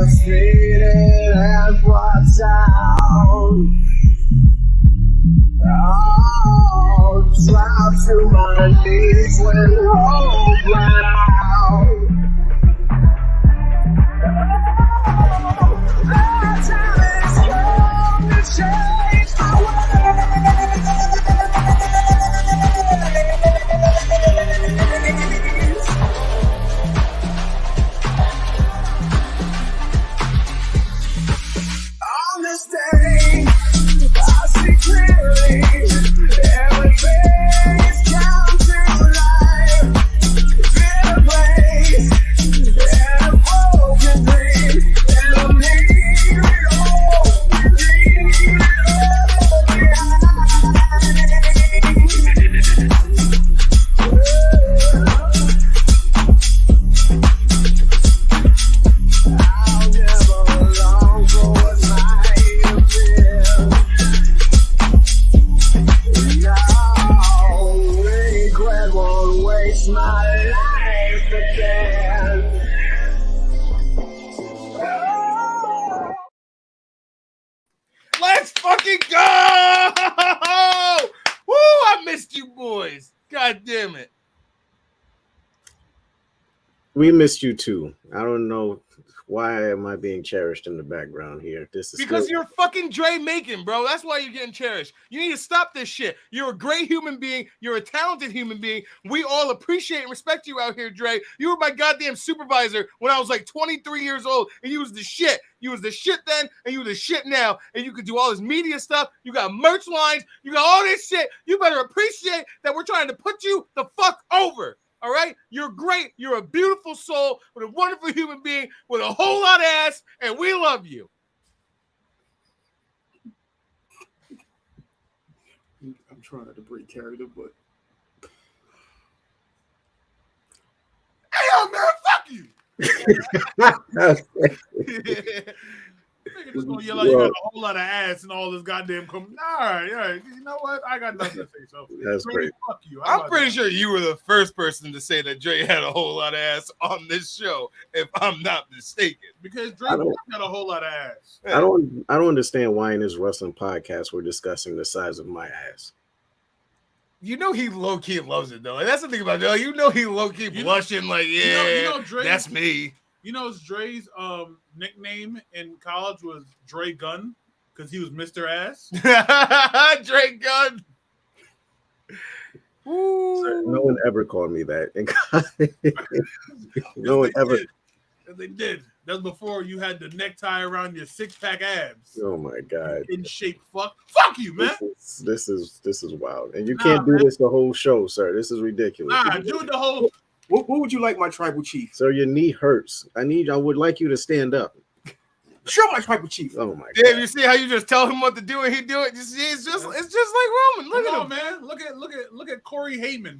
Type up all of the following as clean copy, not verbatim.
just need it and what's out. Oh, drop to my knees when hope ran out. The time is come to change my ways. On this day, I see clearly everything is come to life. Bitter ways and a broken dream, and I need it all. Leave it all I'll never long for what might have been. No, regret won't waste my life again. Oh. Let's fucking go! Woo! I missed you boys. God damn it. We missed you too. I don't know why am I being cherished in the background here. This is Because still- you're fucking Dre Macon, bro. That's why you're getting cherished. You need to stop this shit. You're a great human being. You're a talented human being. We all appreciate and respect you out here, Dre. You were my goddamn supervisor when I was like 23 years old, and you was the shit. You was the shit then, and you the shit now. And you could do all this media stuff. You got merch lines. You got all this shit. You better appreciate that we're trying to put you the fuck over. All right? You're great. You're a beautiful soul with a wonderful human being with a whole lot of ass, and we love you. I'm trying not to break character, but Hey, yo, man, fuck you. Nigga just gonna yell out, you got a whole lot of ass and all this goddamn all right. You know what? I got nothing to say. So That's Dre, great. fuck you. I'm pretty sure you were the first person to say that Dre had a whole lot of ass on this show, if I'm not mistaken. because Drake I don't- got a whole lot of ass. I don't understand why in this wrestling podcast we're discussing the size of my ass. You know he low key loves it though. And that's the thing about Joe. You know he low key blushing like, yeah, you know Dre- that's me. You know, Dre's nickname in college was Dre Gun because he was Mr. Ass. Dre Gunn. Sir, no one ever called me that. No one ever. Yes, they did. That's before you had the necktie around your six-pack abs. Oh my god. In shape, fuck you, man. This is wild, and you can't do this the whole show, sir. This is ridiculous. Nah, do the whole. What would you like, my tribal chief? Sir, your knee hurts. I would like you to stand up. Show my tribal chief. Oh my Dave, god. you see how you just tell him what to do and he do it? You see, it's just like Roman. Look at him, man. Look at Corey Heyman.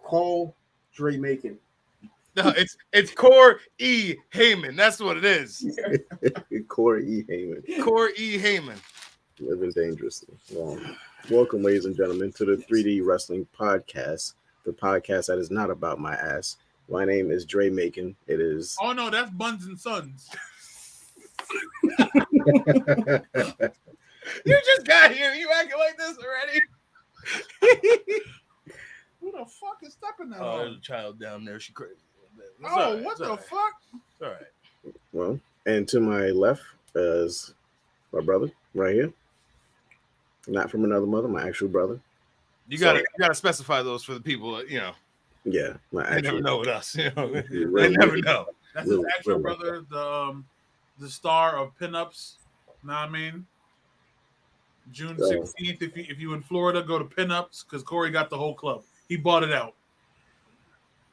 Call Dre Macon. No, it's Core E. Heyman. That's what it is. Corey E. Heyman. Core E. Heyman. Living dangerously. Welcome, ladies and gentlemen, to the 3D Wrestling Podcast, the podcast that is not about my ass. My name is Dre Macon. It is. Oh no, that's Buns and Sons. You just got here. You acting like this already? Who the fuck is stepping that? Oh, on? there's a child down there. She crazy. It's Oh, all right, what it's the all right. fuck? It's all right. Well, and to my left is my brother right here. Not from another mother, my actual brother. You gotta specify those for the people. You know, Yeah, my they actual never know with us. You know, Really? they never know. That's his Really, actual really. brother, the star of pinups. Know what I mean? June So- 16th. If you in Florida, go to pinups because Corey got the whole club. He bought it out.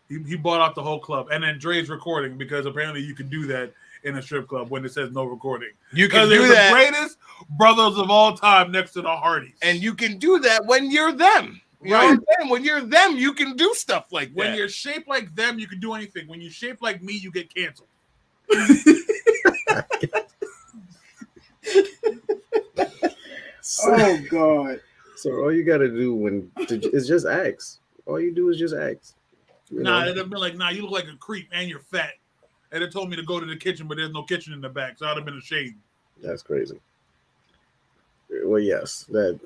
He bought out the whole club, and then Dre's recording because apparently you can do that in a strip club when it says no recording. You can Because do they're that, the greatest brothers of all time next to the Hardys. and you can do that when you're them. You know what I'm saying? When you're them, you can do stuff like when that. you're shaped like them, you can do anything. When you're shaped like me, you get canceled. Oh God. So all you got to do is just ask. All you do is just ask. You Nah, know? it'd have been like, nah, you look like a creep and you're fat. and it told me to go to the kitchen, but there's no kitchen in the back, so I'd have been ashamed. That's crazy. Well, yes, that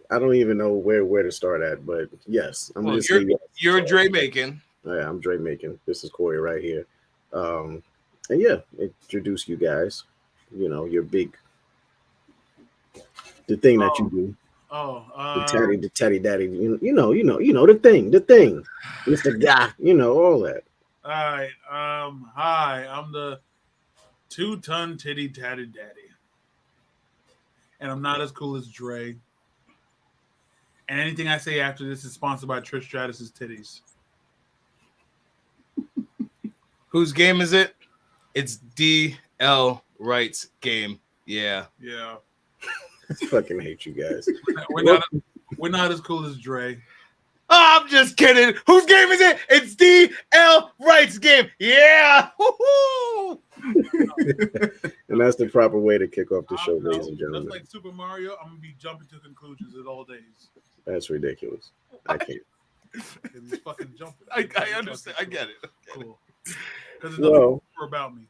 I don't even know where to start at, but yes, I'm Well, just you're Dre Macon. Yeah, I'm Dre Macon. This is Corey right here. And yeah, introduce you guys. You know, your big the thing that you do. The teddy daddy, you know, the thing, Mr. Guy, all that. All right. Hi, I'm the 2-ton titty tatty daddy. And I'm not as cool as Dre. And anything I say after this is sponsored by Trish Stratus's titties. Whose game is it? It's DL Wright's game. Yeah. Yeah. I fucking hate you guys. We're not as cool as Dre. Oh, I'm just kidding. Whose game is it? It's DL Wright's game. Yeah. Woo-hoo! And that's the proper way to kick off the show, ladies and gentlemen. Just like Super Mario, I'm gonna be jumping to conclusions at all days. That's ridiculous. I can't. He's fucking jumping. I understand. I get it. Cool. Because there's nothing about me.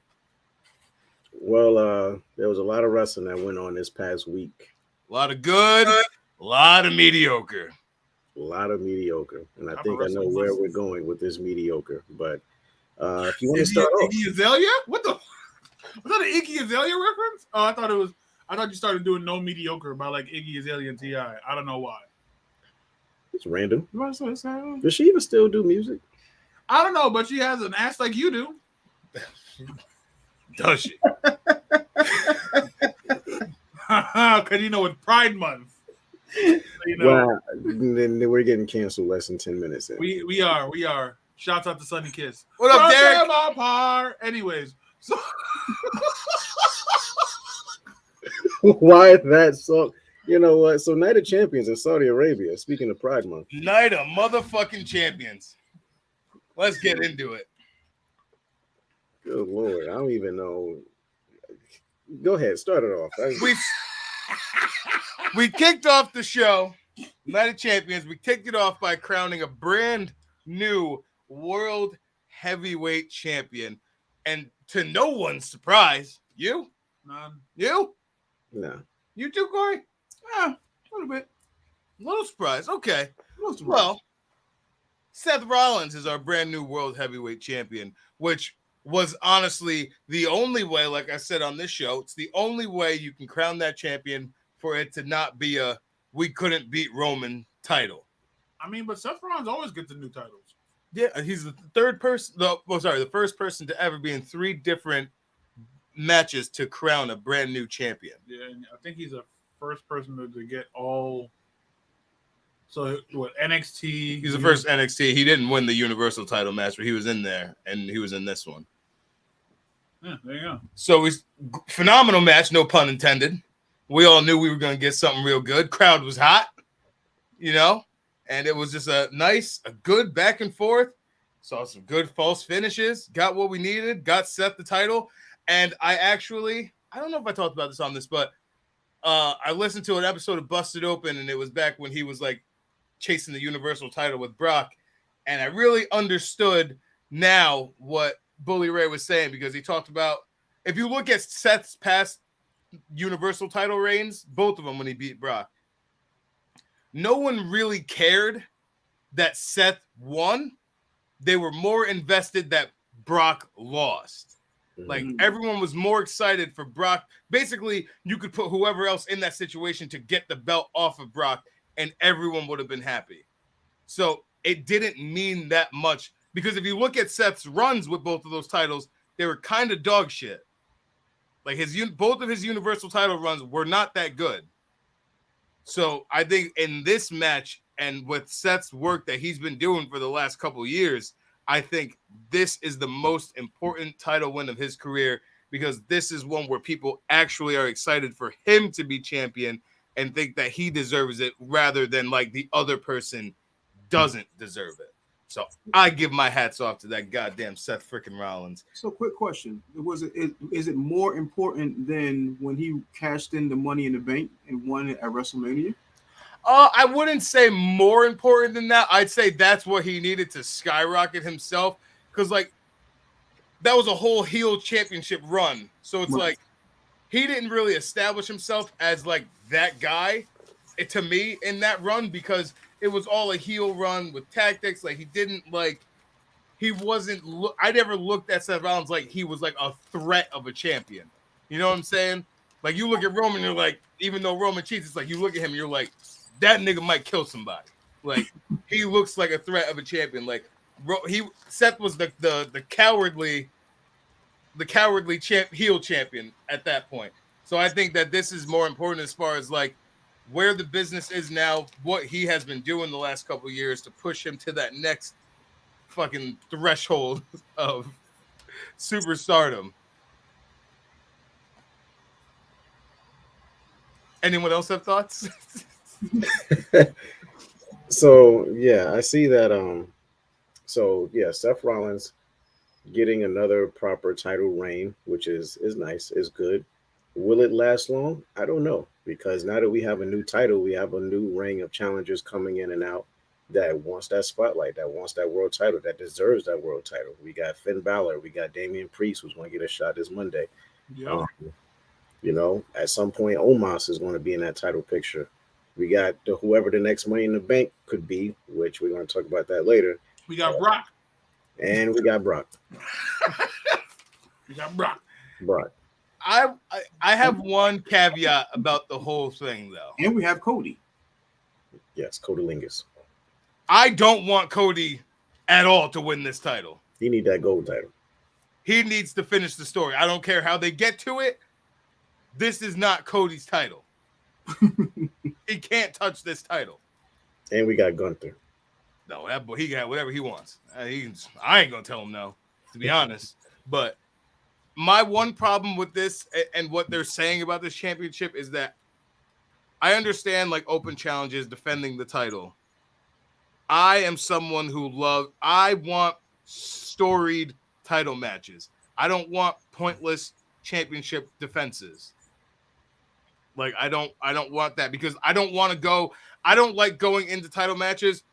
Well, there was a lot of wrestling that went on this past week. A lot of good, a lot of mediocre. A lot of mediocre. And I think I know where we're going with this mediocre. But if you want to start off. Iggy Azalea? What the? Was that an Iggy Azalea reference? Oh, I thought you started doing no mediocre by like Iggy Azalea and T.I. I don't know why. It's random. Does she even still do music? I don't know, but she has an ass like you do. Does she? Because it's Pride Month. So, Wow. Then we're getting canceled less than 10 minutes in. We are. Shouts out to Sunny Kiss. What up, Derek? Anyways, so why that song? You know what? So Night of Champions in Saudi Arabia. Speaking of Pride Month. Night of motherfucking champions. Let's get into it. Good Lord. I don't even know. Go ahead. Start it off. We kicked off the show, Night of Champions. We kicked it off by crowning a brand new world heavyweight champion. And to no one's surprise, you? none. You? No. You too, Corey? Yeah, a little bit. A little surprise. Okay. Most of Well, Seth Rollins is our brand new world heavyweight champion, which was honestly the only way, like I said on this show, it's the only way you can crown that champion for it to not be a we couldn't beat Roman title. I mean, but Seth Rollins always gets the new titles. Yeah, he's the the first person to ever be in 3 different matches to crown a brand new champion. Yeah, and I think he's the first person to get all. So what, NXT? He's the first NXT. He didn't win the Universal title match, but he was in there, and he was in this one. Yeah, there you go. So it's phenomenal match, no pun intended. We all knew we were going to get something real good. Crowd was hot, and it was just a good back and forth. Saw some good false finishes, got what we needed, got Seth the title. And I don't know if I talked about this on this, but I listened to an episode of Busted Open, and it was back when he was like chasing the Universal title with Brock. And I really understood now what Bully Ray was saying, because he talked about, if you look at Seth's past Universal title reigns, both of them when he beat Brock, no one really cared that Seth won. They were more invested that Brock lost. Like, everyone was more excited for Brock. Basically, you could put whoever else in that situation to get the belt off of Brock, and everyone would have been happy. So it didn't mean that much, because if you look at Seth's runs with both of those titles, they were kind of dog shit. Like, both of his Universal title runs were not that good. So I think in this match, and with Seth's work that he's been doing for the last couple of years, I think this is the most important title win of his career, because this is one where people actually are excited for him to be champion and think that he deserves it, rather than like the other person doesn't deserve it. So I give my hats off to that goddamn Seth freaking Rollins. So, quick question: is it more important than when he cashed in the Money in the Bank and won it at WrestleMania? I wouldn't say more important than that. I'd say that's what he needed to skyrocket himself. Because, like, that was a whole heel championship run. So it's Right. like he didn't really establish himself as like that guy to me in that run because it was all a heel run with tactics. Like he wasn't. I never looked at Seth Rollins like he was like a threat of a champion. You know what I'm saying? Like you look at Roman, you're like, even though Roman cheats, it's like you look at him, you're like, that nigga might kill somebody. Like he looks like a threat of a champion. Like Seth was the cowardly heel champion at that point. So I think that this is more important as far as like where the business is now, what he has been doing the last couple of years to push him to that next fucking threshold of superstardom. Anyone else have thoughts? So yeah, I see that. So yeah, Seth Rollins getting another proper title reign, which is nice, is good. Will it last long? I don't know, because now that we have a new title, we have a new ring of challengers coming in and out that wants that spotlight, that wants that world title, that deserves that world title. We got Finn Balor, we got Damian Priest, who's going to get a shot this Monday. Yeah. You know, at some point, Omos is going to be in that title picture. We got whoever the next Money in the Bank could be, which we're going to talk about that later. We got Brock. And we got Brock. We got Brock. Brock. I have one caveat about the whole thing, though. And we have Cody. Yes, Cody Lingus. I don't want Cody at all to win this title. He need that gold title. He needs to finish the story. I don't care how they get to it. This is not Cody's title. He can't touch this title. And we got Gunther. No, that boy, he got whatever he wants. I ain't gonna tell him no, to be honest. But my one problem with this and what they're saying about this championship is that I understand like open challenges, defending the title. I am someone who I want storied title matches. I don't want pointless championship defenses. Like I don't want that because I don't like going into title matches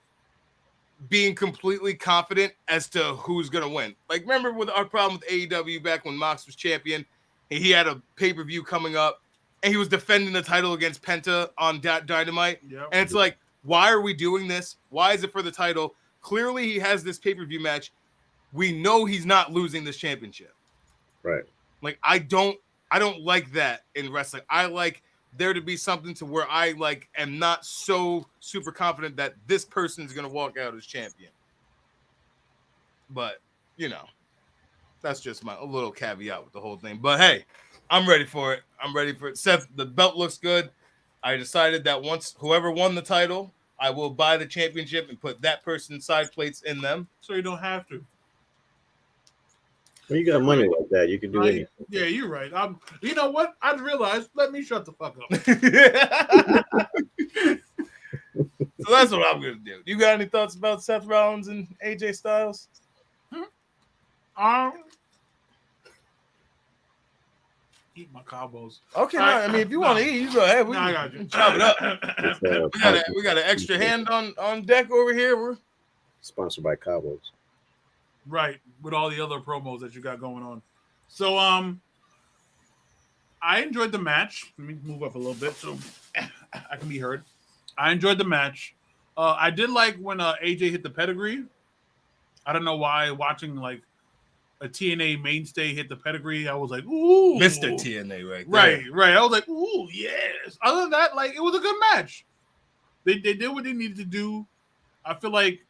being completely confident as to who's going to win. Like, remember with our problem with AEW back when Mox was champion, and he had a pay-per-view coming up, and he was defending the title against Penta on Dynamite. Yep. And it's like, why are we doing this? Why is it for the title? Clearly, he has this pay-per-view match. We know he's not losing this championship. Right. Like, I don't like that in wrestling. I like there to be something to where I like am not so super confident that this person is going to walk out as champion. But, you know, that's just a little caveat with the whole thing. But hey, I'm ready for it. I'm ready for it. Seth, the belt looks good. I decided that once whoever won the title, I will buy the championship and put that person's side plates in them. So you don't have to. When you got money like that, you can do anything. Yeah, you're right. You know what? I realized. Let me shut the fuck up. So that's what I'm gonna do. You got any thoughts about Seth Rollins and AJ Styles? Eat my combos. Okay, I mean, if you want to eat, you go ahead. We I got you. chop it up. It's, We got an extra hand on deck over here. We're sponsored by Cabos. Right, with all the other promos that you got going on. So, I enjoyed the match. Let me move up a little bit so I can be heard. I enjoyed the match. I did like when AJ hit the pedigree. I don't know why watching like a TNA mainstay hit the pedigree. I was like, ooh. Mr. TNA right there. Right. I was like, ooh, yes. Other than that, like, it was a good match. They did what they needed to do. I feel like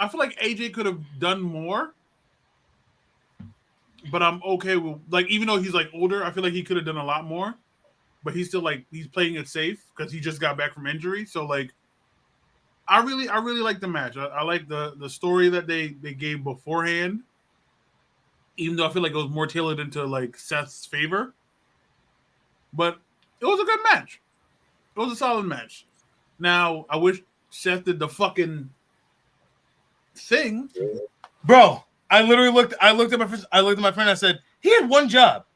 AJ could have done more. But I'm okay with, like, even though he's like older, I feel like he could have done a lot more. But he's still like, he's playing it safe because he just got back from injury. So like, I really like the match. I like the story that they gave beforehand. Even though I feel like it was more tailored into like Seth's favor. But it was a good match. It was a solid match. Now, I wish Seth did the fucking thing. Bro, I looked at my friend. I said, he had one job.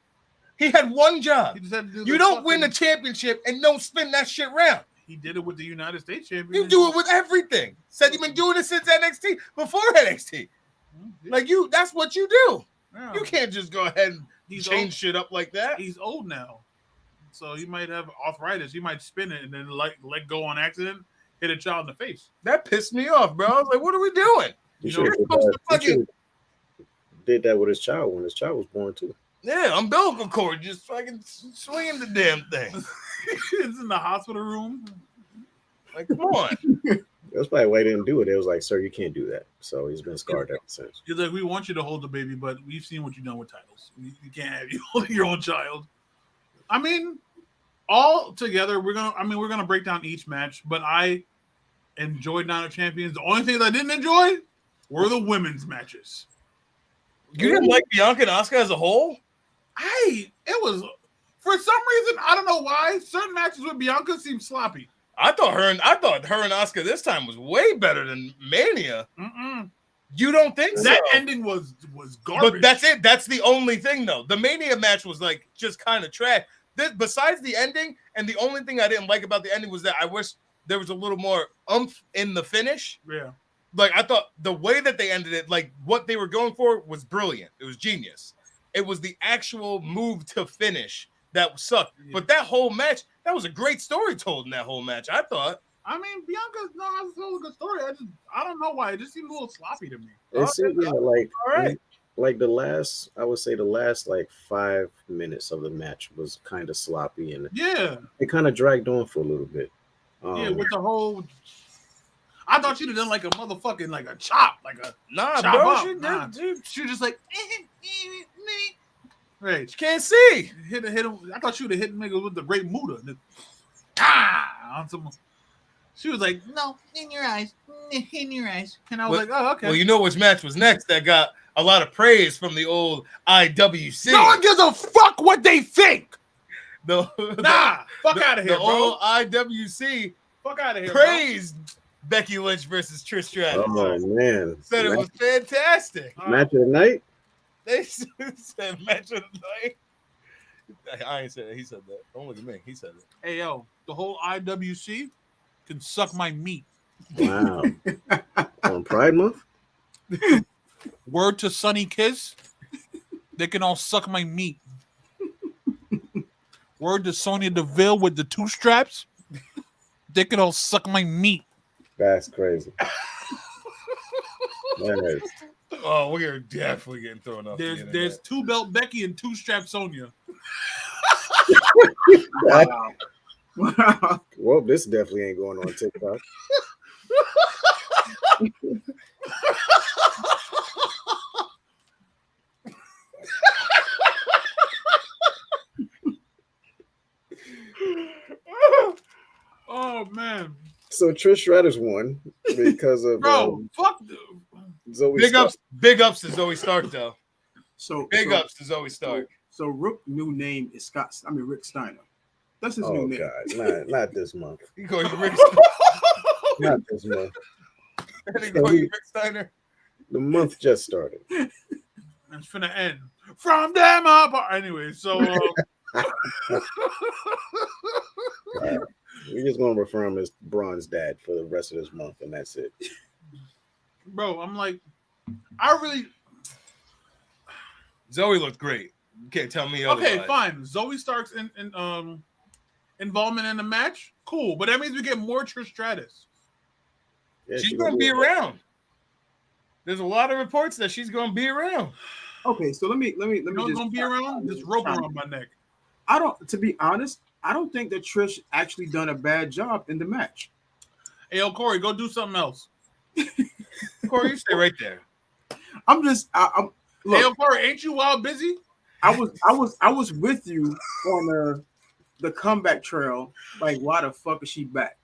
He had one job. He just had to do You the don't win fucking- the championship and don't spin that shit around. He did it with the United States champion. You do it with everything. Said you've been doing it since NXT, before NXT. Like that's what you do. Yeah. You can't just go ahead and He's change old. shit up like that. He's old now, so he might have arthritis. He might spin it and then let go on accident, hit a child in the face. That pissed me off, bro. I was like, what are we doing? You You should know, have you're supposed to fucking- did that with his child when his child was born too. Yeah, umbilical cord, just fucking swinging the damn thing. It's in the hospital room. Like, come on. That's probably why he didn't do it. It was like, sir, you can't do that. So he's been scarred ever since. He's like, we want you to hold the baby, but we've seen what you've done with titles. You can't have you holding your own child. I mean, all together, we're gonna break down each match, but I enjoyed Night of Champions. The only things I didn't enjoy were the women's matches. You didn't like Bianca and Asuka as a whole? It was for some reason, I don't know why, certain matches with Bianca seemed sloppy. I thought her and Asuka this time was way better than Mania. Mm-mm. You don't think so? That ending was garbage. But that's it. That's the only thing, though. The Mania match was like just kind of trash. Besides the ending, and the only thing I didn't like about the ending was that I wish there was a little more oomph in the finish. Yeah. Like, I thought the way that they ended it, like what they were going for was brilliant. It was genius. It was the actual move to finish that sucked. Yeah. But that whole match, that was a great story told in that whole match, I thought. I mean, Bianca's not a good story. I don't know why. It just seemed a little sloppy to me. It's Okay. yeah, like All right. like the last, I would say the last like 5 minutes of the match was kind of sloppy and Yeah. it kind of dragged on for a little bit. Yeah, with the whole I thought she'd have done like a motherfucking like a chop, like a Nah, chop bro. up. She, Nah. dude, She was just like right. she can't see. Hit him. I thought she would have hit nigga with the great Muda. On some. She was like, no, in your eyes, in your eyes. And I was Well- like, oh, okay. Well, you know which match was next that got a lot of praise from the old IWC. no one gives a fuck what they think. The, Nah, fuck the, out of here, the bro. old IWC Fuck out of here, praised Becky Lynch versus Trish Stratus. Oh man, Said it was fantastic. bro. match of the night. They said match of the night. I ain't said that. He said that. Don't look at me. He said it. Hey yo, the whole IWC can suck my meat. Wow, on Pride Month. Word to Sunny Kiss, they can all suck my meat. Word to Sonya Deville with the 2 straps, they can all suck my meat. That's crazy. That is- Oh, we are definitely getting thrown off. the internet. There's 2 belt Becky and 2 strap Sonya. Wow. Wow. Well, this definitely ain't going on TikTok. Oh man, So Trish Stratus won because of bro, fuck. Zoe Big Stark. ups to Zoe Stark though. So Big so, ups to Zoe Stark. So Rook's new name is Rick Steiner. That's his Oh new name. God, not this month. He called you Rick. Not this month. He called you Rick Steiner. The month just started. It's finna end from them up. Anyway, so We're just gonna refer him as Braun's dad for the rest of this month, and that's it. bro, I'm like, I really Zoe looked great. You can't tell me otherwise. okay, fine. Zoe Stark's involvement in the match, cool, but that means we get more Trish Stratus. Yeah, She's she gonna was be good. around. There's a lot of reports that she's gonna be around. Okay, so let me You know what's just gonna be around? This rope around my neck. I don't, to be honest, I don't think that Trish actually done a bad job in the match. Hey, yo, Corey, go do something else. Corey, you stay right there. I'm Hey, look. yo, Corey, ain't you wild busy? I was with you on the comeback trail. Like, why the fuck is she back?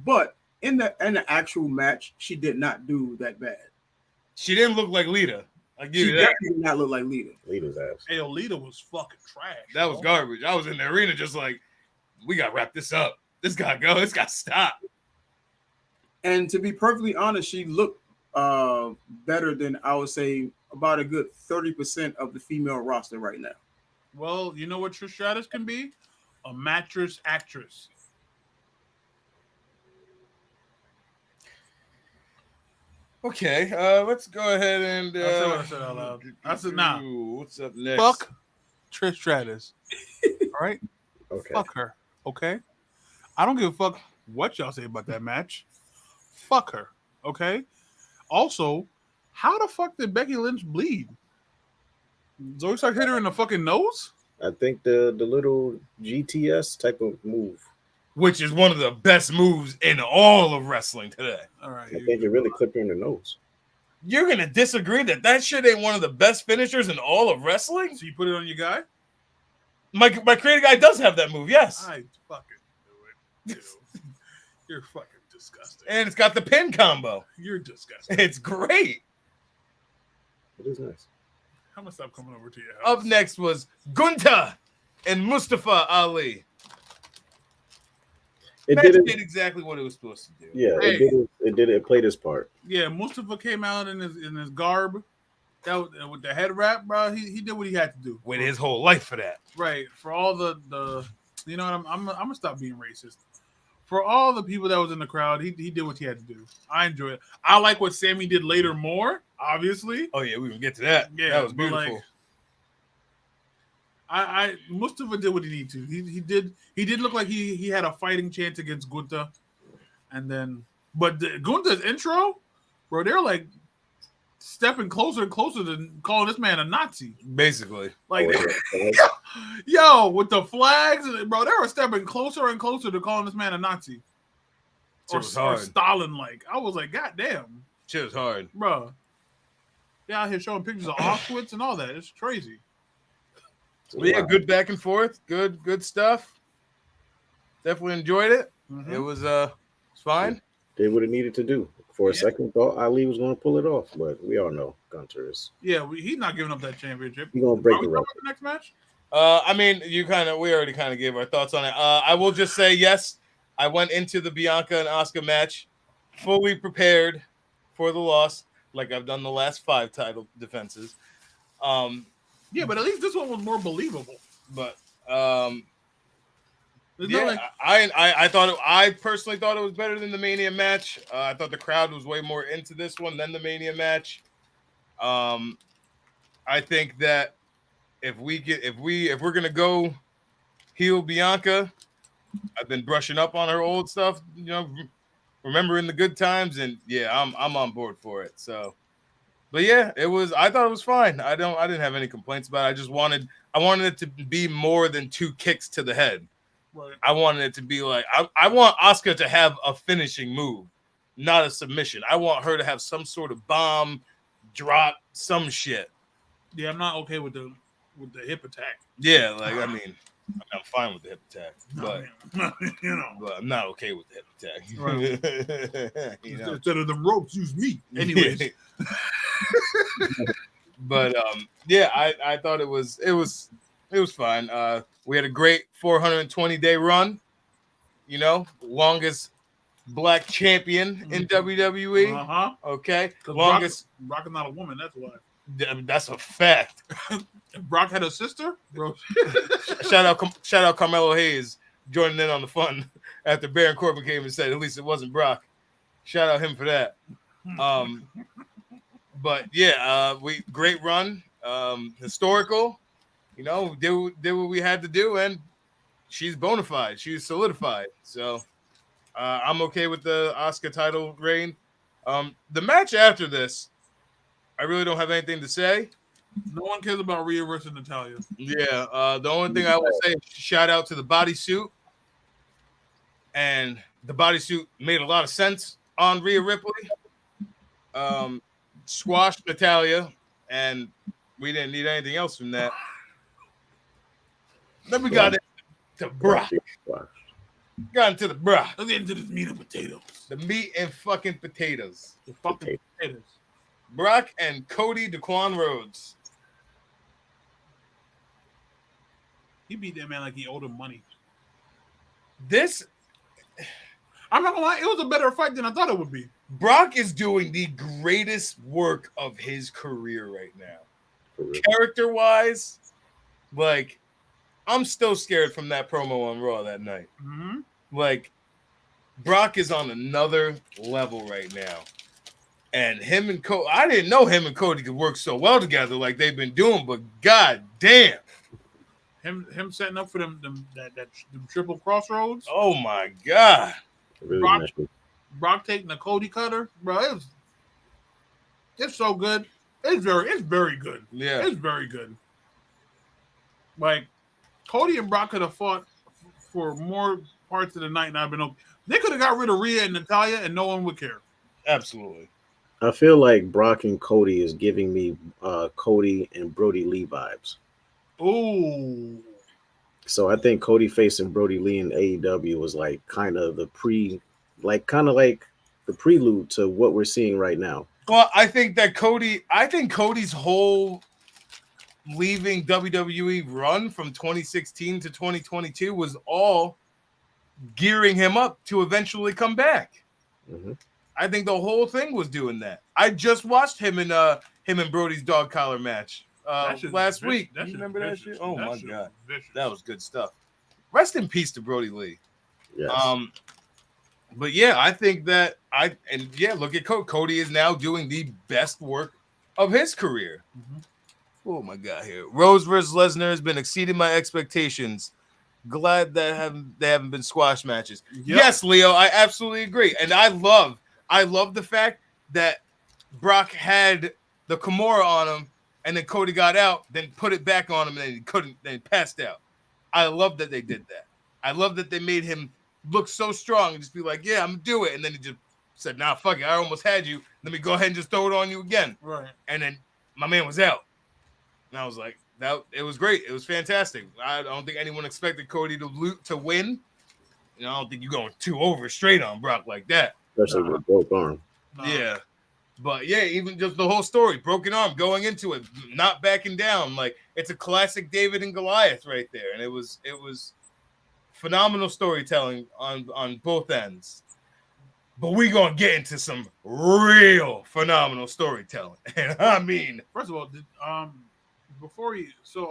But in the actual match, she did not do that bad. She didn't look like Lita. I give She you that. definitely did not look like Lita. Lita's ass. Hey, yo, Lita was fucking trash. That was bro. garbage. I was in the arena just like, we gotta wrap this up. This gotta go. This gotta stop. And to be perfectly honest, she looked better than I would say about a good 30% of the female roster right now. Well, you know what Trish Stratus can be? A mattress actress. Okay, let's go ahead and. I said what I said out loud. I said, nah. What's up next? Fuck Trish Stratus. All right? Okay. Fuck her. Okay? I don't give a fuck what y'all say about that match. Fuck her. Okay? Also, how the fuck did Becky Lynch bleed? Zoe Stark hit her in the fucking nose? I think the little GTS type of move. Which is one of the best moves in all of wrestling today. All right. I think it really clipped her in the nose. You're gonna disagree that shit ain't one of the best finishers in all of wrestling? So you put it on your guy? My creative guy does have that move, yes. I fucking do it. Dude. You're fucking disgusting. And it's got the pin combo. You're disgusting. It's great. It is nice. I'm gonna stop coming over to your house. Up next was Gunther and Mustafa Ali. It Match did it. did exactly what it was supposed to do. Yeah, Hey. it did it. It did it. It played its part. Yeah, Mustafa came out in his garb. That was, with the head wrap, bro. He did what he had to do. Waited his whole life for that. Right. For all the you know what, I'm gonna stop being racist. For all the people that was in the crowd, he did what he had to do. I enjoy it. I like what Sammy did later more, obviously. Oh yeah, we can get to that. Yeah, that was but, like, beautiful. I Mustafa did what he needed to. He did look like he had a fighting chance against Gunther, and then Gunther's intro, bro, they're like stepping closer and closer to calling this man a Nazi. Basically. Like, Oh, yo, with the flags, bro, they were stepping closer and closer to calling this man a Nazi. Shit was hard. Stalin like. I was like, God damn, Shit was hard. bro. They out here showing pictures of Auschwitz and all that. It's crazy. But yeah, good back and forth. Good stuff. Definitely enjoyed it. Mhm. It was it's fine. Did what it needed to do. For a Yeah. second, thought Ali was going to pull it off, but we all know Gunter is. Yeah, he's not giving up that championship. He's going to break Are we the talking record. about the next match? I mean, we already kind of gave our thoughts on it. I will just say, yes, I went into the Bianca and Asuka match fully prepared for the loss, like I've done the last 5 title defenses. Yeah, but at least this one was more believable. But There's yeah, not like, I personally thought it was better than the Mania match. I thought the crowd was way more into this one than the Mania match. I think that if we're gonna go heel Bianca, I've been brushing up on her old stuff, you know, remembering the good times, and yeah, I'm on board for it. So, but yeah, I thought it was fine. I didn't have any complaints about it. I wanted it to be more than 2 kicks to the head. right. I wanted it to be like I want Asuka to have a finishing move, not a submission. I want her to have some sort of bomb, drop, some shit. Yeah, I'm not okay with the hip attack. Yeah, like I mean, I'm fine with the hip attack, but You know, but I'm not okay with the hip attack. You know? instead of the ropes, use me. Anyways, But yeah, I thought it was fine. We had a great 420-day run. You know, longest black champion in WWE. uh-huh. Okay, 'Cause longest. Brock is not a woman. That's why. That's a fact. If Brock had a sister, bro. Shout out Carmelo Hayes joining in on the fun after Baron Corbin came and said at least it wasn't Brock. Shout out him for that. But yeah, we great run, historical. You know, did what we had to do, and she's bona fide. She's solidified. So I'm okay with the Asuka title reign. The match after this, I really don't have anything to say. No one cares about Rhea versus Natalia. Yeah, the only thing I will say is shout out to the bodysuit. And the bodysuit made a lot of sense on Rhea Ripley. Squashed Natalia, and we didn't need anything else from that. Then we got into Brock. Got into the Brock. Let's get into this meat and potatoes. The meat and fucking potatoes. The fucking potatoes. Brock and Cody Daquan Rhodes. He beat that man like he owed him money. This I'm not gonna lie, it was a better fight than I thought it would be. Brock is doing the greatest work of his career right now. Character-wise, like, I'm still scared from that promo on Raw that night. Mm-hmm. Like, Brock is on another level right now. And him and Cody, I didn't know him and Cody could work so well together like they've been doing, but god damn. Him setting up for them triple crossroads. Oh my god. Really Brock- messed me. Brock taking the Cody cutter, bro. It's so good. It's very good. Yeah. It's very good. Like Cody and Brock could have fought for more parts of the night, and I've been okay. They could have got rid of Rhea and Natalya, and no one would care. Absolutely. I feel like Brock and Cody is giving me Cody and Brody Lee vibes. Ooh, So I think Cody facing Brody Lee in AEW was like kind of the prelude to what we're seeing right now. Well, I think Cody's whole leaving WWE run from 2016 to 2022 was all gearing him up to eventually come back. Mhm. I think the whole thing was doing that. I just watched him and Brody's dog collar match that shit last was week. vicious. You remember that vicious. shit? Oh my shit god, was vicious. that was good stuff. Rest in peace to Brody Lee. Yes. But yeah, I think that look at Cody. Cody is now doing the best work of his career. Mhm. Oh my god, here Rose versus Lesnar has been exceeding my expectations. Glad that they haven't been squash matches. Yep. Yes, Leo, I absolutely agree, and I love the fact that Brock had the Kimura on him, and then Cody got out, then put it back on him, and then he couldn't, then he passed out. I love that they did that. I love that they made him look so strong and just be like, yeah, I'm gonna do it, and then he just said, nah, fuck it, I almost had you. Let me go ahead and just throw it on you again. Right. And then my man was out. And I was like, it was great. It was fantastic. I don't think anyone expected Cody to win. I don't think you're going 2-0 straight on Brock like that. Especially with a broke arm. Nah. Yeah. But yeah, even just the whole story, broken arm, going into it, not backing down. Like, it's a classic David and Goliath right there. And it was phenomenal storytelling on both ends. But we're going to get into some real phenomenal storytelling. And I mean, First of all,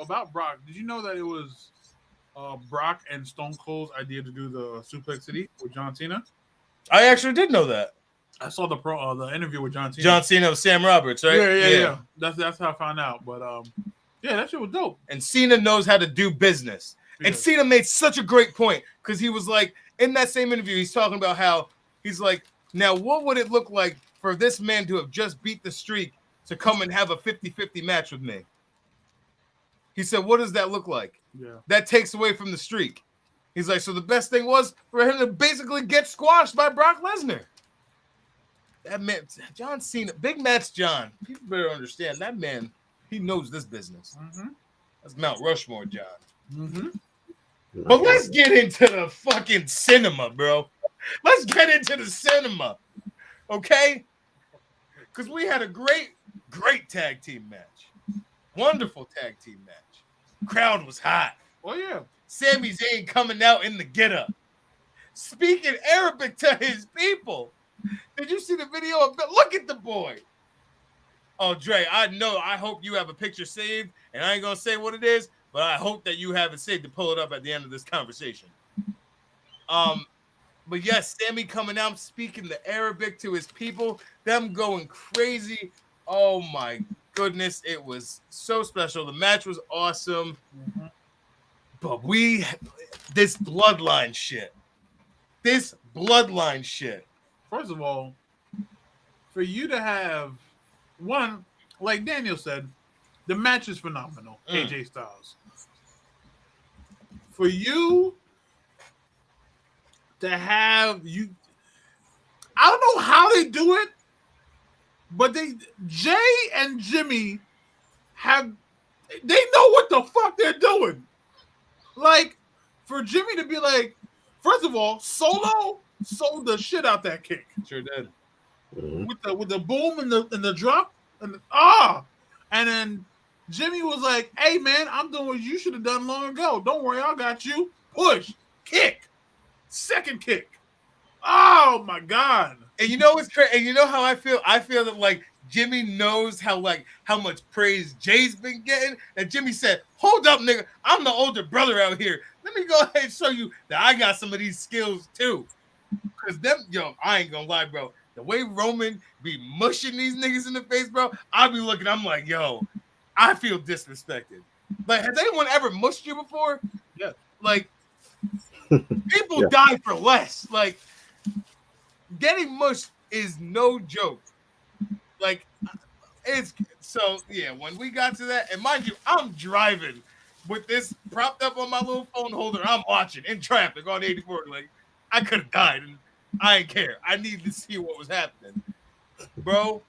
about Brock, did you know that it was Brock and Stone Cold's idea to do the Suplex City with John Cena? I actually did know that. I saw the interview with John Cena. John Cena with Sam Roberts, right? Yeah. That's how I found out. But yeah, that shit was dope. And Cena knows how to do business. And Yeah. Cena made such a great point because he was like, in that same interview, he's talking about how he's like, now what would it look like for this man to have just beat the streak to come and have a 50-50 match with me? He said, what does that look like? Yeah. That takes away from the streak. He's like, so the best thing was for him to basically get squashed by Brock Lesnar. That man, John Cena, Big Match John, people better understand that man, he knows this business. Mm-hmm. That's Mount Rushmore, John. Mm-hmm. But let's get into the fucking cinema, bro. Let's get into the cinema, okay? Because we had a great tag team match. Wonderful tag team match. Crowd was hot. Oh yeah. Sami Zayn coming out in the get-up, speaking Arabic to his people. Did you see the video of look at the boy? Oh, Dre, I hope you have a picture saved, and I ain't gonna say what it is, but I hope that you have it saved to pull it up at the end of this conversation. But yes, Sammy coming out speaking the Arabic to his people, them going crazy. Oh my goodness, it was so special. The match was awesome. Mm-hmm. But this bloodline shit. First of all, for you to have one, like Daniel said, the match is phenomenal. AJ Styles. For you to have I don't know how they do it, but Jay and Jimmy they know what the fuck they're doing. Like, for Jimmy to be like, first of all, Solo sold the shit out that kick. Sure did. Mhm. With the boom and the drop and then Jimmy was like, "Hey man, I'm doing what you should have done long ago. Don't worry, I got you. Push, kick, second kick. Oh my god!" And you know what's crazy? And you know how I feel? I feel that like Jimmy knows how much praise Jay's been getting. And Jimmy said, "Hold up, nigga. I'm the older brother out here. Let me go ahead and show you that I got some of these skills too." Because I ain't gonna lie, bro. the way Roman be mushing these niggas in the face, bro, I be looking, I'm like, yo, I feel disrespected. Like, has anyone ever mushed you before? Yeah. Like, people Yeah. die for less. Like, getting mushed is no joke. Like, it's so yeah. When we got to that, and mind you, I'm driving with this propped up on my little phone holder. I'm watching in traffic on 84. Like, I could have died, and I didn't care. I needed to see what was happening, bro.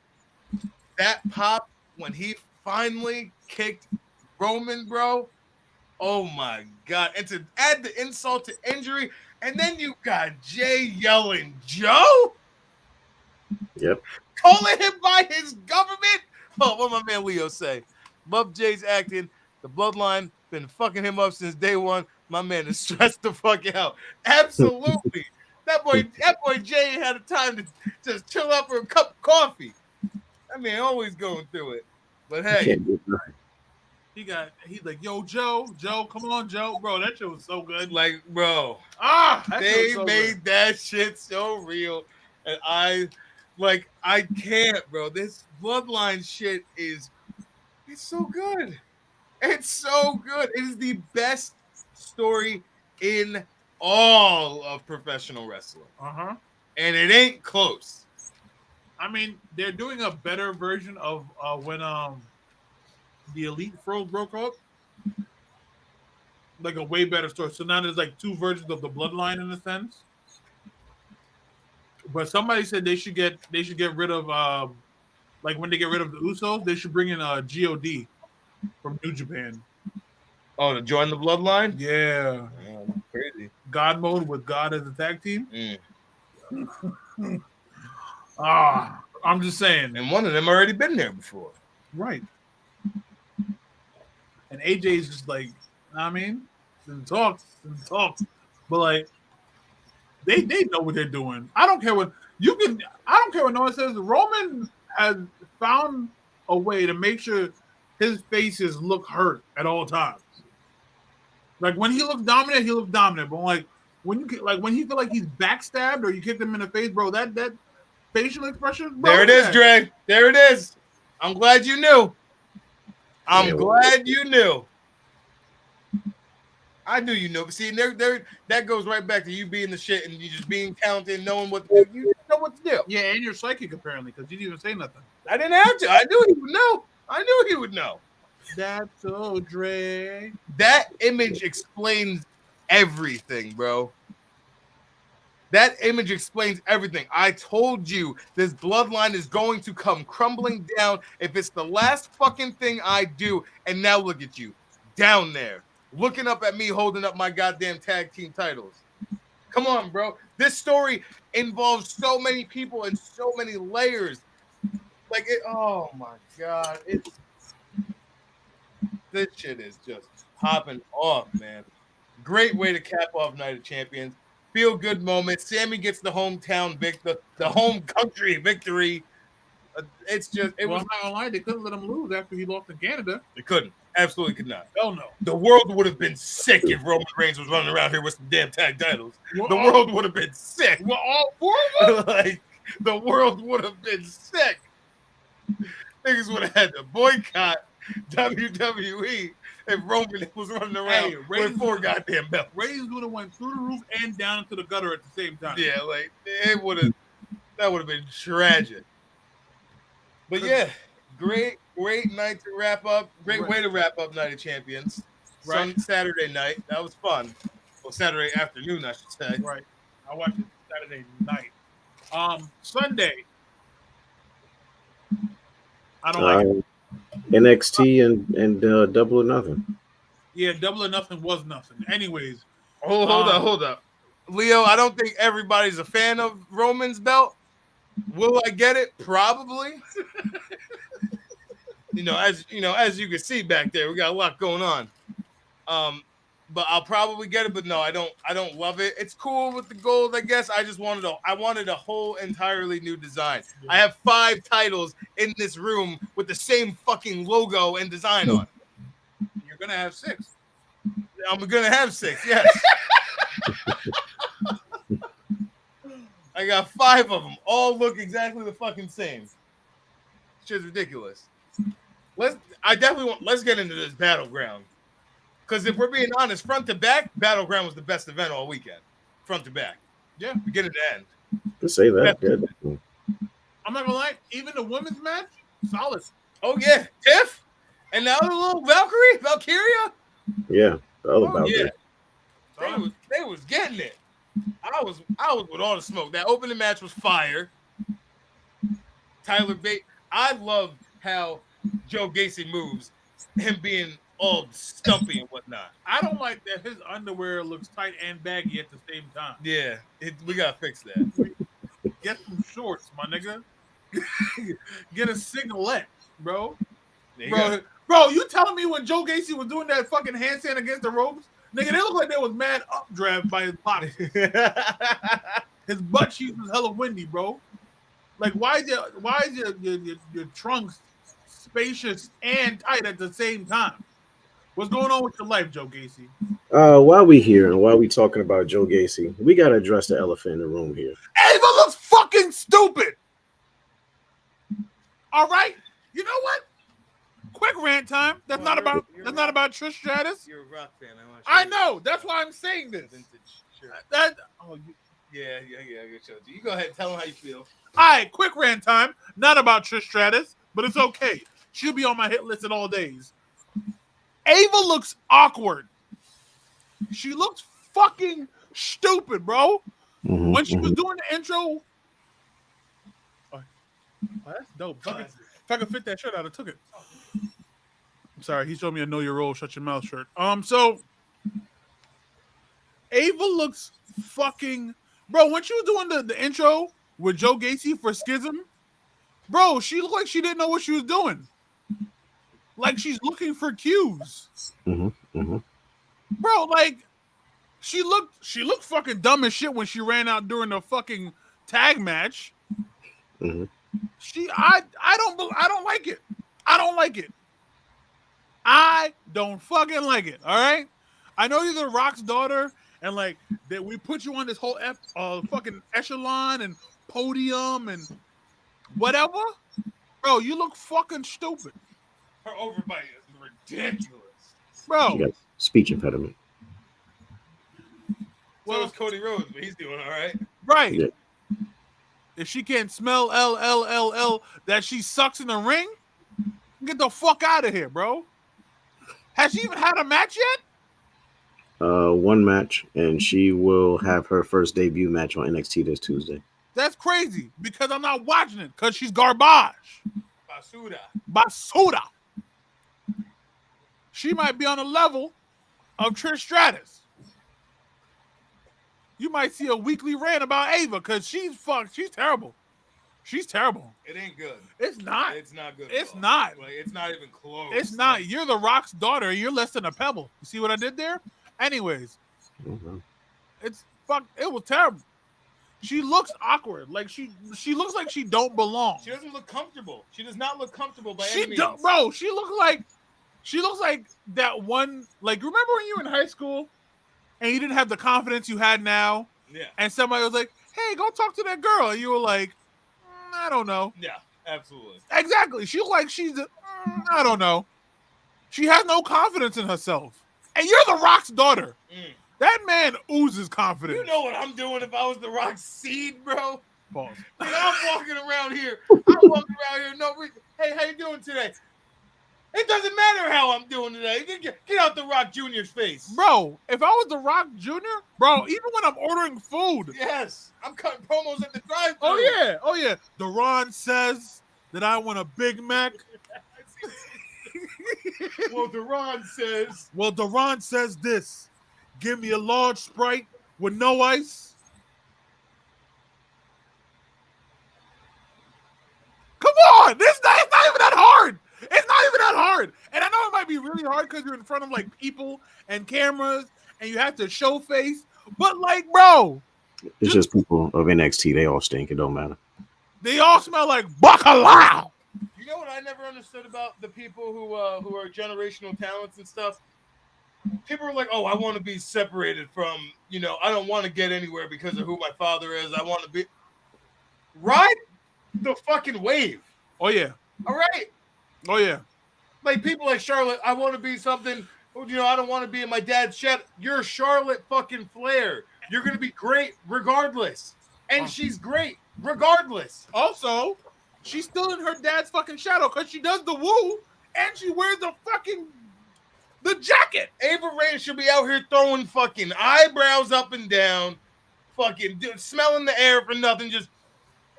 That pop when he finally kicked Roman, bro. Oh my god! And to add the insult to injury, and then you got Jay yelling, "Joe!" Yep. Calling him by his government. Oh, what my man Leo say? Love Jay's acting. The bloodline been fucking him up since day one. My man is stressed the fuck out. Absolutely. That boy Jay had a time to just chill out for a cup of coffee. I mean, always going through it. But hey, Can't do nothing. He's like, yo, Joe, come on, Joe. Bro, that shit was so good. like, bro, That shit they was so made good. that shit so real. And I can't, bro. This bloodline shit it's so good. It's so good. It is the best story in all of professional wrestling. Uh-huh. And it ain't close. I mean, they're doing a better version of when the Elite Froze broke up. Like a way better story. So now there's like two versions of the bloodline in a sense. But somebody said they should get rid of like when they get rid of the Usos, they should bring in God from New Japan. Oh, to join the bloodline? Yeah. Oh, crazy. God mode with God as a tag team. Mm. I'm just saying. And one of them already been there before. Right. And AJ's just like, I mean, talks. But like they know what they're doing. I don't care what no one says. Roman has found a way to make sure his faces look hurt at all times. Like when he looks dominant, he looks dominant. But like when he feel like he's backstabbed or you kick him in the face, bro, that facial expression, bro, There it is, Dre. There it is. I'm glad you knew. I'm glad you knew. I knew you knew. But see, that goes right back to you being the shit and you just being talented, knowing what to do. You know what to do. Yeah, and you're psychic apparently because you didn't even say nothing. I didn't have to. I knew he would know. I knew he would know. That's so Dre. That image explains everything, bro. That image explains everything. I told you this bloodline is going to come crumbling down if it's the last fucking thing I do. And now look at you down there looking up at me holding up my goddamn tag team titles. Come on, bro. This story involves so many people and so many layers. Like it. Oh my god. This shit is just popping off, man. Great way to cap off Night of Champions. Feel good moment. Sammy gets the hometown victory, the home country victory. It's just I'm not gonna lie, they couldn't let him lose after he lost in Canada. They couldn't. Absolutely could not. Hell no. The world would have been sick if Roman Reigns was running around here with some damn tag titles. The world would have been sick. We're all four of them. Like the world would have been sick. Niggas would have had to boycott WWE if Roman was running around with 4 goddamn belts. Reigns would have went through the roof and down into the gutter at the same time. Yeah, like it would have. That would have been tragic. But yeah, great night to wrap up. Great way to wrap up Night of Champions. Right. Saturday night. That was fun. Well, Saturday afternoon, I should say. Right. I watched it Saturday night. Sunday. I don't like it. NXT and Double or Nothing. Yeah, Double or Nothing was nothing. Anyways. Hold up. Leo, I don't think everybody's a fan of Roman's belt. Will I get it? Probably. As you can see back there, we got a lot going on. But I'll probably get it. But no, I don't love it. It's cool with the gold, I guess. I wanted a whole entirely new design. Yeah. I have 5 titles in this room with the same fucking logo and design on. You're gonna have 6. I'm gonna have 6. Yes. I got 5 of them. All look exactly the fucking same. Shit's ridiculous. Let's get into this Battleground. Because if we're being honest, front to back, Battleground was the best event all weekend. Front to back. Yeah. Beginning to end. Let's say that. Yeah. I'm not gonna lie, even the women's match, solid. Oh yeah, Tiff, and the other little Valkyria. Yeah, the other Oh yeah, Valkyrie. they was getting it. I was with all the smoke. That opening match was fire. Tyler Bate. I love how Joe Gacy moves, him being all stumpy and whatnot. I don't like that his underwear looks tight and baggy at the same time. Yeah, we gotta fix that. Get some shorts, my nigga. Get a singlet, bro. Bro, you telling me when Joe Gacy was doing that fucking handstand against the ropes, nigga, they look like they was mad updraft by his pockets. His butt cheeks was hella windy, bro. Like, why is your trunks spacious and tight at the same time? What's going on with your life, Joe Gacy? While we here and while we talking about Joe Gacy, we gotta address the elephant in the room here. Ava looks fucking stupid. All right, you know what? Quick rant time. That's not about Trish Stratus. You're a rock fan. I know. That's why I'm saying this. Vintage shirt. Yeah. You go ahead. Tell them how you feel. All right, quick rant time. Not about Trish Stratus, but it's okay. She'll be on my hit list at all days. Ava looks awkward. She looks fucking stupid, bro. Mhm, When she was doing the intro. Oh, that's dope. If I could fit that shirt out, I took it. I'm sorry, he showed me a know your role, shut your mouth shirt. So Ava looks fucking, bro. When she was doing the intro with Joe Gacy for Schism, bro, she looked like she didn't know what she was doing. Like she's looking for cues. Bro, like she looked fucking dumb as shit when she ran out during the fucking tag match. mhm. I don't like it. I don't like it. I don't fucking like it. All right. I know you're the Rock's daughter, and like that we put you on this whole fucking echelon and podium and whatever. Bro, you look fucking stupid. Her overbite is ridiculous. Bro. She got speech impediment. So is Cody Rhodes, but he's doing all right. Right. Yeah. If she can't smell LLLL that she sucks in the ring, get the fuck out of here, bro. Has she even had a match yet? One match, and she will have her first debut match on NXT this Tuesday. That's crazy because I'm not watching it because she's garbage. Basura. She might be on the level of Trish Stratus. You might see a weekly rant about Ava because she's terrible. She's terrible. It ain't good. It's not. It's not good. It's at all. not. Like, it's not even close. It's not. You're the Rock's daughter. You're less than a pebble. You see what I did there? Anyways, Mhm. it was terrible. She looks awkward. Like she looks like she don't belong. She doesn't look comfortable. She does not look comfortable by She any means. bro, she looks like that one. Like, remember when you were in high school and you didn't have the confidence you had now, Yeah. and somebody was like, "Hey, go talk to that girl," and you were like, "I don't know." Yeah, absolutely. Exactly. She looks like I don't know. She has no confidence in herself, and you're the Rock's daughter. Mm. That man oozes confidence. You know what I'm doing if I was the Rock seed, bro? Pause. I'm walking around here. No reason. Hey, how you doing today? It doesn't matter how I'm doing today. Get out the Rock Jr.'s face. Bro, if I was the Rock Jr., bro, even when I'm ordering food. Yes, I'm cutting promos at the drive-thru. Oh yeah. Deron says that I want a Big Mac. Well, Deron says. Well, Deron says this. Give me a large Sprite with no ice. Come on, it's not even that hard. It's not even that hard. And I know it might be really hard because you're in front of like people and cameras and you have to show face. But like, bro, It's just people of NXT. They all stink. It don't matter. they all smell like bacalao. You know what I never understood about the people who are generational talents and stuff? People are like, oh, I want to be separated from, I don't want to get anywhere because of who my father is. I want to be. ride the fucking wave. Oh yeah. All right. Oh yeah. Like people like Charlotte, I want to be something. You know, I don't want to be in my dad's shed. You're Charlotte fucking Flair. You're gonna be great regardless, and she's great regardless. Also, she's still in her dad's fucking shadow because she does the woo and she wears the jacket. Ava Raine should be out here throwing fucking eyebrows up and down, fucking smelling the air for nothing, just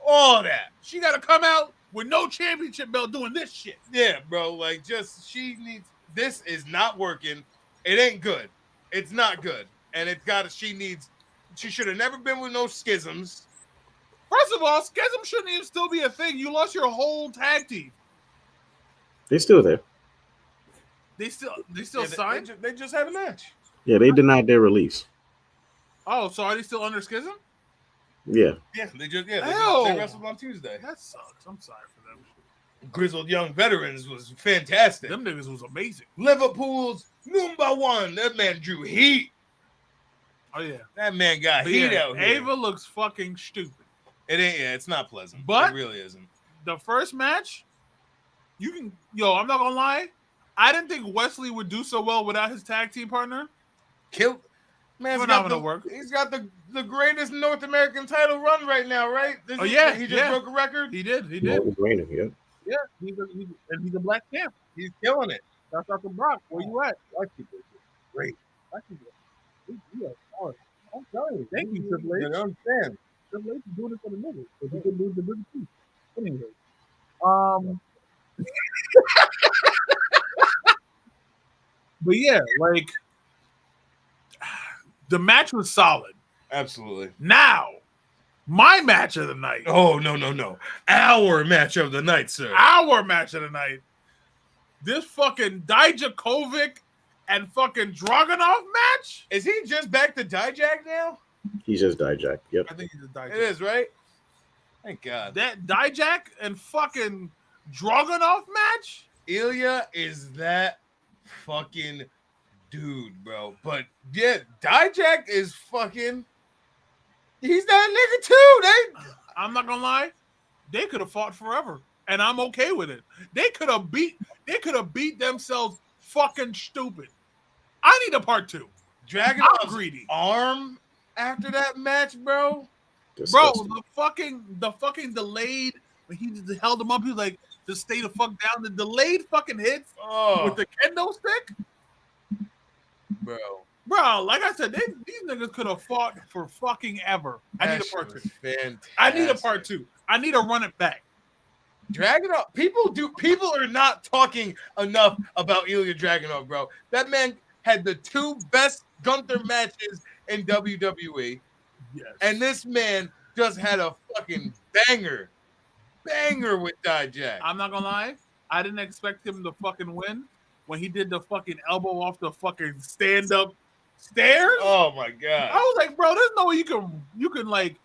all that. She got to come out with no championship belt doing this shit. Yeah, bro. Like, just she needs. This is not working. It ain't good. It's not good, and it's got. She needs. She should have never been with no schisms. First of all, schism shouldn't even still be a thing. You lost your whole tag team. They're still there. They still Yeah, signed. they just had a match. Yeah, they denied their release. Oh, so are they still under schism? Yeah. Yeah, they Ew. wrestled on Tuesday. That sucks. I'm sorry for them. Grizzled Young Veterans was fantastic. Them niggas was amazing. Liverpool's number one. That man drew heat. Oh yeah. That man got But heat yeah, out here. Ava looks fucking stupid. It ain't. Yeah, it's not pleasant. But- it really isn't. The first match, I'm not gonna lie. I didn't think Wesley would do so well without his tag team partner. Man's got Phenomenal work. He's got the greatest North American title run right now, right? Oh, yeah, he just broke a record. He did. Morgan Rainer, yeah. Yeah, he's a black champ. He's killing it. That's Dr. Brock. Where you at? Black people are great. Black people. We are hard. I'm telling you. Thank you, Triple H. You understand? Triple H is doing it for the niggas. If you could lose the big piece. Anyway. But yeah, like the match was solid. Absolutely. Now, my match of the night. Oh no! Our match of the night, sir. Our match of the night. This fucking Dijakovic and fucking Dragunov match. Is he just back to Dijak now? He's just Dijak. Yep. I think he's a Dijak. It is, right? Thank God. That Dijak and fucking Dragunov match. Ilya is that fucking dude, bro. But yeah, Dijak is fucking. He's that nigga too. I'm not gonna lie, they could have fought forever, and I'm okay with it. They could have beat themselves fucking stupid. I need a part 2. Dragon I'm greedy. arm after that match, bro. Bro, Disgusting. the fucking delayed when he held him up, he was like, just stay the fuck down. The delayed fucking hits Oh, with the kendo stick. bro. Bro, like I said, these niggas could have fought for fucking ever. I need a That part shit 2. was fantastic. I need a part 2. I need to run it back. Dragunov. People are not talking enough about Ilya Dragunov, bro. That man had the 2 best Gunther matches in WWE, Yes. and this man just had a fucking banger with Dijak. I'm not gonna lie, I didn't expect him to fucking win when he did the fucking elbow off the fucking stand up stairs. Oh my I god. was like, bro, there's no way you can like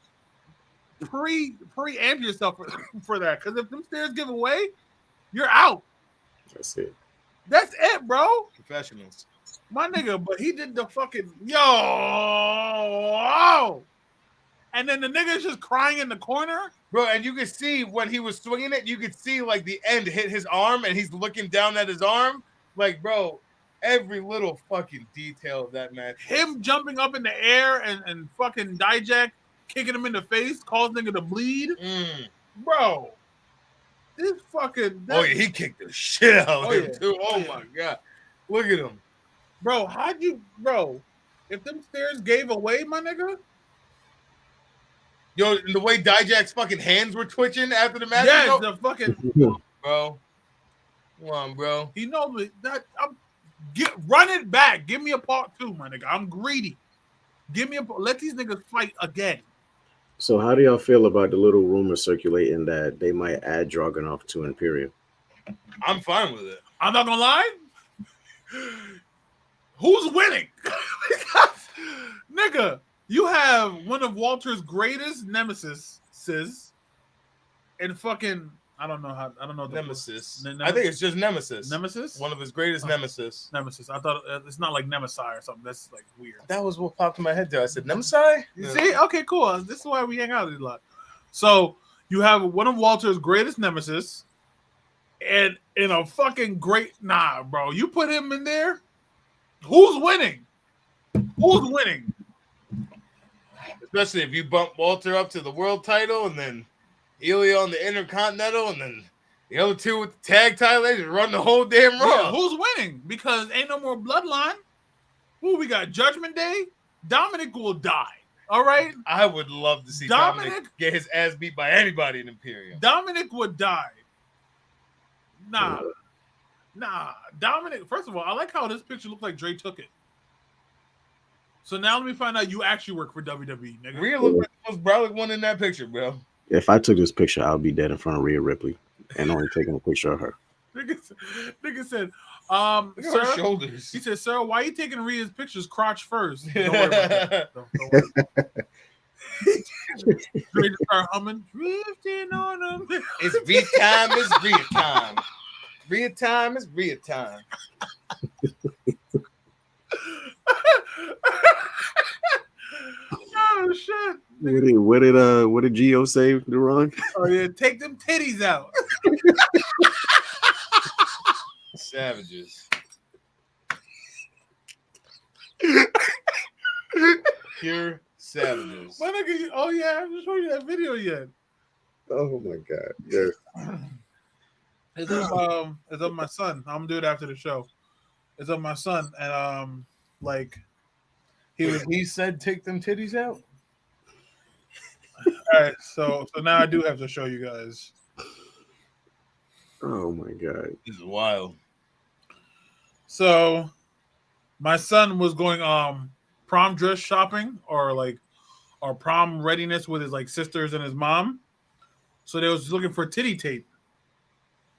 preamp yourself for that. Because if them stairs give away, you're out. That's it. That's it, bro. Professionals. My nigga, but he did the fucking and then the nigga's just crying in the corner. Bro, and you could see when he was swinging it, you could see like the end hit his arm and he's looking down at his arm. Like, bro, every little fucking detail of that match. Him jumping up in the air and fucking Dijak kicking him in the face, caused nigga to bleed. Mm. Bro, this fucking Oh, yeah, he kicked the shit out of Oh, him, yeah. too. Oh, Yeah. my God. Look at him. bro, if them stairs gave away, my nigga. Yo, the way Dijak's fucking hands were twitching after the match. Yes, you know- the fucking bro. Come on, bro. he knows that run it back. Give me a part 2, my nigga. I'm greedy. Give me let these niggas fight again. So how do y'all feel about the little rumor circulating that they might add Dragunov to Imperium? I'm fine with it. I'm not gonna lie. Who's winning? Because, nigga, you have one of Walter's greatest nemesis, and fucking I don't know the Nemesis. Ne- I think it's just Nemesis. Nemesis. One of his greatest nemesis. Nemesis. I thought it's not like Nemesis or something. That's like weird. That was what popped in my head, though. I said, Nemesis? You see? Okay, cool. This is why we hang out a lot. So You have one of Walter's greatest nemesis, and in a fucking great bro. You put him in there. Who's winning? Who's winning? Especially if you bump Walter up to the world title and then Ilya on the Intercontinental and then the other two with the tag title, they just run the whole damn Raw. Yeah, who's winning? Because ain't no more bloodline. Who we got? Judgment Day. Dominic will die. All right. I would love to see Dominic get his ass beat by anybody in Imperium. Dominic would die. Nah. Dominic, first of all, I like how this picture looks like Dre took it. So now let me find out you actually work for WWE, nigga. Rhea looked like the most brolic one in that picture, bro. If I took this picture, I'll be dead in front of Rhea Ripley and only taking a picture of her. Nigga said, Look at her sir, shoulders. he said, sir, why are you taking Rhea's pictures crotch first? Don't worry about that. Don't worry about that. Dre just start humming, drifting on them. It's Rhea time, it's Rhea time. Rhea time is Rhea time. Oh shit! What did Gio say, Duran? Oh yeah, take them titties out. Savages. Pure savages. My nigga, oh yeah, I haven't shown you that video yet. Oh my god. Yes. It's of my son. I'm gonna do it after the show. It's of my son, and like He said take them titties out. all right, so now I do have to show you guys. Oh my god. This is wild. So my son was going prom dress shopping or prom readiness with his like sisters and his mom. So they was looking for titty tape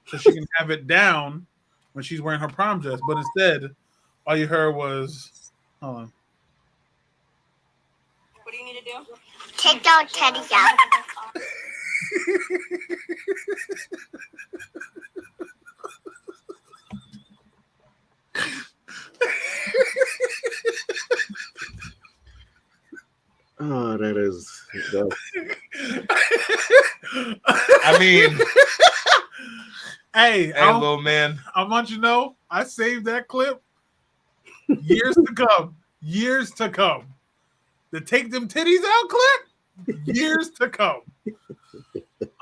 so she can have it down when she's wearing her prom dress. But instead, all you heard was, hold on. What do you need to do? Take your teddies out. Oh, that is. I mean, Hey, hey, little man. I want you to know, I saved that clip years to come. Years to come. The take them titties out clip, years to come.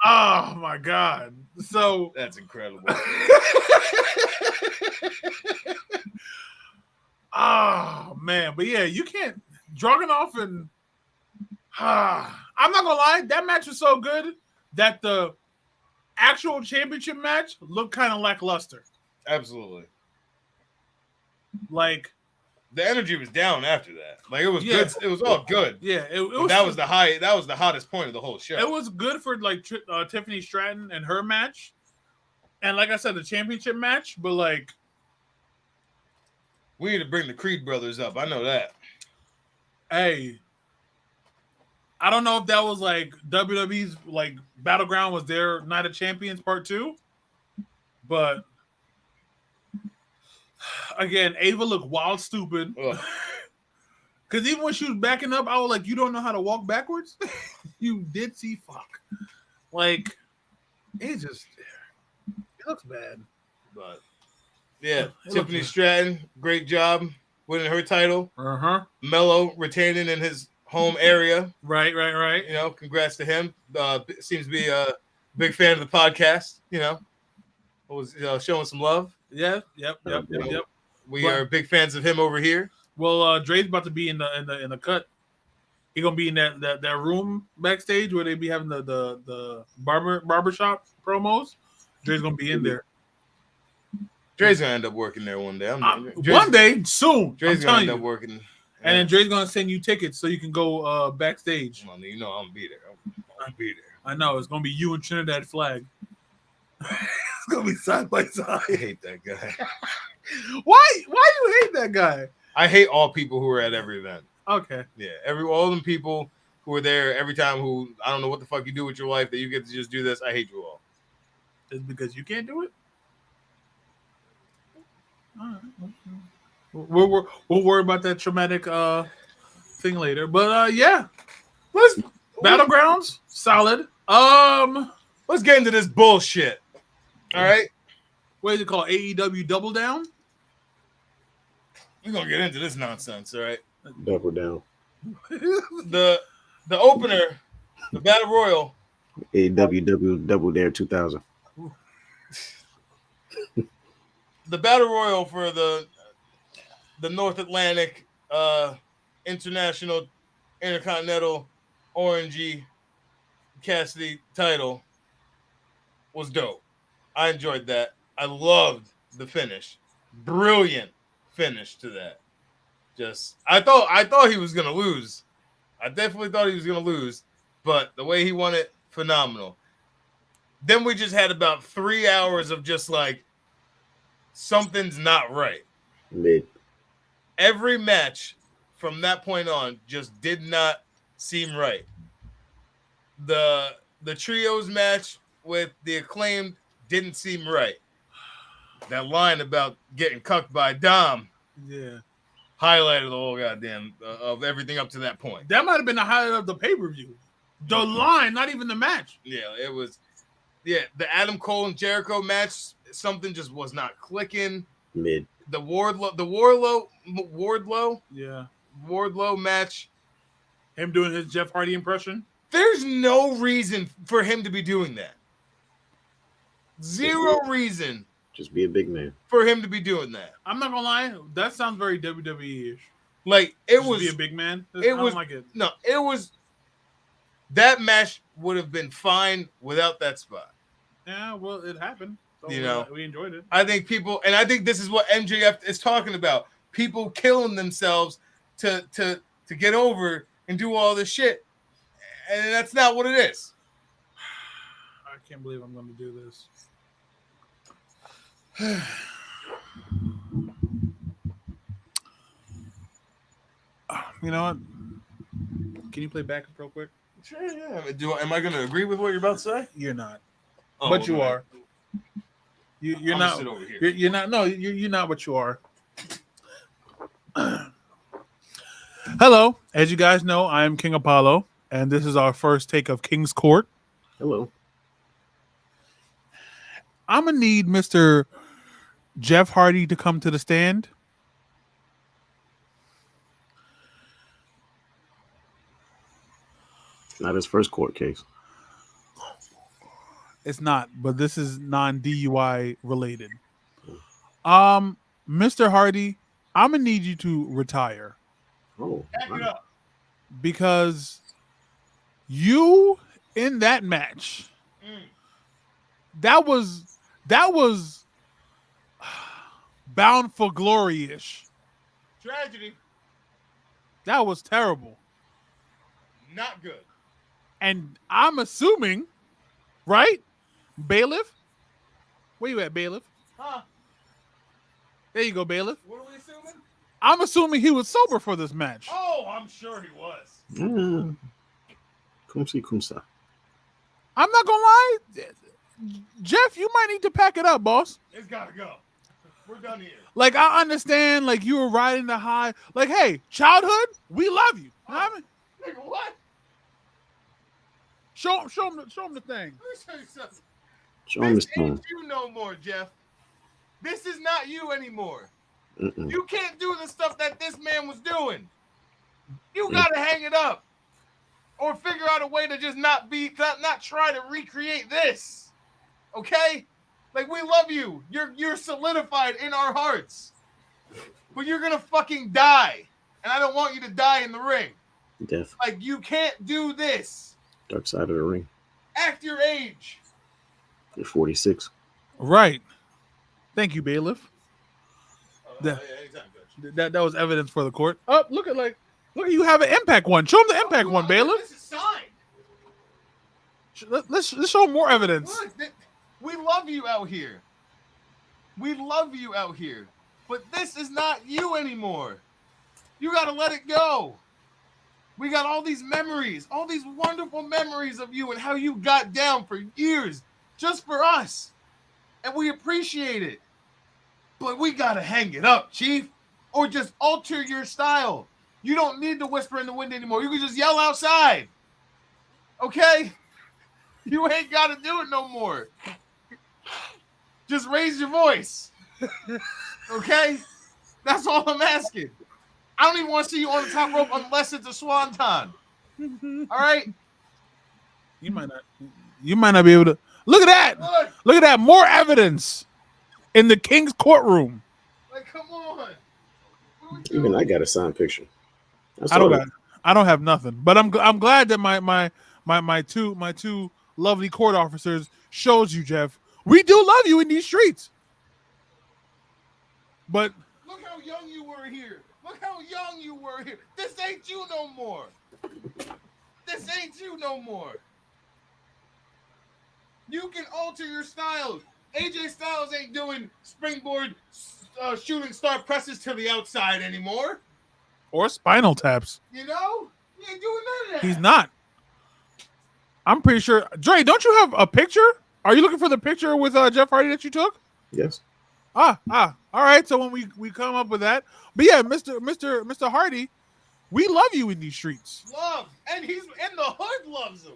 Oh my god. So That's incredible. oh man, but yeah, you can't Dragunov and I'm not gonna lie, that match was so good that the actual championship match looked kind of lackluster. Absolutely. Like The energy was down after that. Like it was Yeah. good. It was all good. yeah, it But was that was the high. That was the hottest point of the whole show. it was good for like Tiffany Stratton and her match, and like I said, the championship match. But like, We need to bring the Creed brothers up. I know that. hey, I don't know if that was like WWE's like Battleground was their Night of Champions Part 2, but again, Ava looked wild stupid. Ugh. Because even when she was backing up, I was like, "You don't know how to walk backwards? You did see fuck." Like, it looks bad. But yeah, It Tiffany looks- Stratton, great job winning her title. Uh huh. Mello retaining in his home area. Right. You know, congrats to him. Seems to be a big fan of the podcast. You know, was showing some love. Yeah. Yep. We But- are big fans of him over here. Well, Dre's about to be in the cut. He gonna be in that room backstage where they be having the barbershop promos. Dre's gonna be in there Dre's gonna end up working there one day. one day soon. Dre's I'm gonna telling end you. up working. And then Dre's gonna send you tickets so you can go backstage. Well, you know, I'm gonna be there. I'll be there. I know it's gonna be you and Trinidad Flag. It's gonna be side by I side. hate that guy. Why you hate that guy? I hate all people who are at every event. Okay. Yeah, all them people who are there every time. Who I don't know what the fuck you do with your life that you get to just do this. I hate you all. It's because you can't do it. All right. We'll worry about that traumatic thing later. But yeah, Let's Battlegrounds solid. Let's get into this bullshit. All right, What is it called? AEW Double Down? we're gonna get into this nonsense. All right, Double down. the opener, the Battle Royal. AWW Double Dare 2000. The Battle Royal for the North Atlantic International Intercontinental Orangey Cassidy title was dope. I enjoyed that. I loved the finish. Brilliant finish to that. Just I thought he was gonna lose. I definitely thought he was gonna lose, but the way he won it, phenomenal. Then we just had about 3 hours of just like something's not right. Mid. Every match from that point on just did not seem right. The trios match with the Acclaimed didn't seem right. That line about getting cucked by Dom Yeah. highlighted the whole goddamn of everything up to that point. That might have been the highlight of the pay-per-view. The line, not even the match. Yeah, it was. Yeah, the Adam Cole and Jericho match, something just was not clicking. Mid. The Wardlow match. Him doing his Jeff Hardy impression. There's no reason for him to be doing that. Zero reason Just be a big man. for him to be doing that. I'm not gonna lie, that sounds very WWE-ish. Like it Just was be a big man. I it don't was- like it. no, it was that match would have been fine without that spot. Yeah, well, it happened. So, You know. we enjoyed it. I think people, and I think this is what MJF is talking about. People killing themselves to get over and do all this shit, and that's not what it is. I can't believe I'm going to do this. You know what? Can you play backup real quick? Sure, yeah. Am I going to agree with what you're about to say? You're not, Oh, but you man. are. You're I'm not. gonna sit over here. You're not. No, you're not what you are. Hello, as you guys know, I am King Apollo, and this is our first take of King's Court. Hello. I'm gonna need Mr. Jeff Hardy to come to the stand. Not his first court case. It's not, but this is non-DUI related. Mr. Hardy, I'm gonna need you to retire Oh. Back it up. because you in that match, Mm. that was Bound for Glory-ish. Tragedy, That was terrible. not good. And I'm assuming, right? Bailiff? Where you at, Bailiff? Huh? There you go, Bailiff. What are we assuming? I'm assuming he was sober for this match. Oh, I'm sure he was. Kumsi kumsa. I'm not gonna lie. Jeff, you might need to pack it up, boss. It's got to go. We're done here. Like, I understand, like, you were riding the high. Like, hey, childhood, we love you. You know what I mean? Nigga, what? Show him the thing. Let me tell you something. Show him his This phone. ain't you no more, Jeff. This is not you anymore. Mm-mm. You can't do the stuff that this man was doing. You gotta hang it up, or figure out a way to just not try to recreate this. Okay? Like, we love you. You're solidified in our hearts, but you're gonna fucking die, and I don't want you to die in the ring. Death. Like, you can't do this. Dark side of the ring. Act your age. You're 46. Right. Thank you, Bailiff. Yeah, That was evidence for the court. Oh, look at you have an impact one. Show him the impact one, Bailiff. This is signed. Let's show him more evidence. Look, we love you out here. We love you out here. But this is not you anymore. You got to let it go. We got all these memories, all these wonderful memories of you and how you got down for years just for us. And we appreciate it. But we got to hang it up, Chief, or just alter your style. You don't need to whisper in the wind anymore. You can just yell outside. Okay? You ain't got to do it no more. Just raise your voice. Okay? That's all I'm asking. I don't even want to see you on the top rope unless it's a swanton. All right? You might not be able to. Look at that. Look, Look at that. More evidence in the King's courtroom. like, come on. What are we Even doing? I got a signed picture. I don't have nothing, but I'm glad that my two lovely court officers shows you, Jeff. We do love you in these streets. But Look how young you were here. Look how young you were here. This ain't you no more. This ain't you no more. You can alter your styles. AJ Styles ain't doing springboard shooting star presses to the outside anymore. or spinal taps. You know? He ain't doing none of that. He's not. I'm pretty sure. Dre, don't you have a picture? Are you looking for the picture with Jeff Hardy that you took? Yes. All right. So when we come up with that, but yeah, Mr. Hardy, we love you in these streets. Love. And he's and the hood loves him.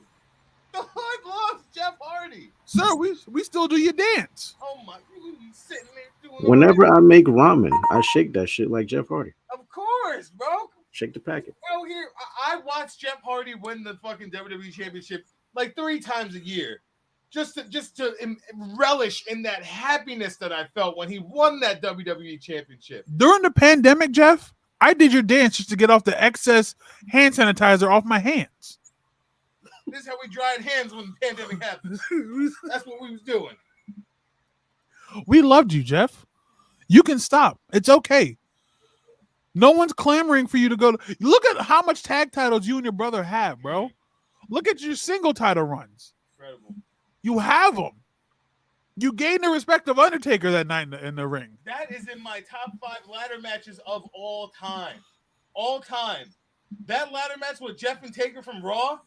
The hood loves Jeff Hardy. Sir, we still do your dance. Oh my, you be sitting there doing Whenever I make ramen, I shake that shit like Jeff Hardy. Of course, bro. Shake the packet. Bro, here I watch Jeff Hardy win the fucking WWE Championship like 3 times a year, just to relish in that happiness that I felt when he won that WWE Championship. During the pandemic, Jeff, I did your dance just to get off the excess hand sanitizer off my hands. This is how we dried hands when the pandemic happened. That's what we was doing. We loved you, Jeff. You can stop. It's okay. No one's clamoring for you to go. Look at how much tag titles you and your brother have, bro. Look at your single title runs. Incredible. You have them. You gained the respect of Undertaker that night in the ring. That is in my top 5 ladder matches of all time. All time. That ladder match with Jeff and Taker from Raw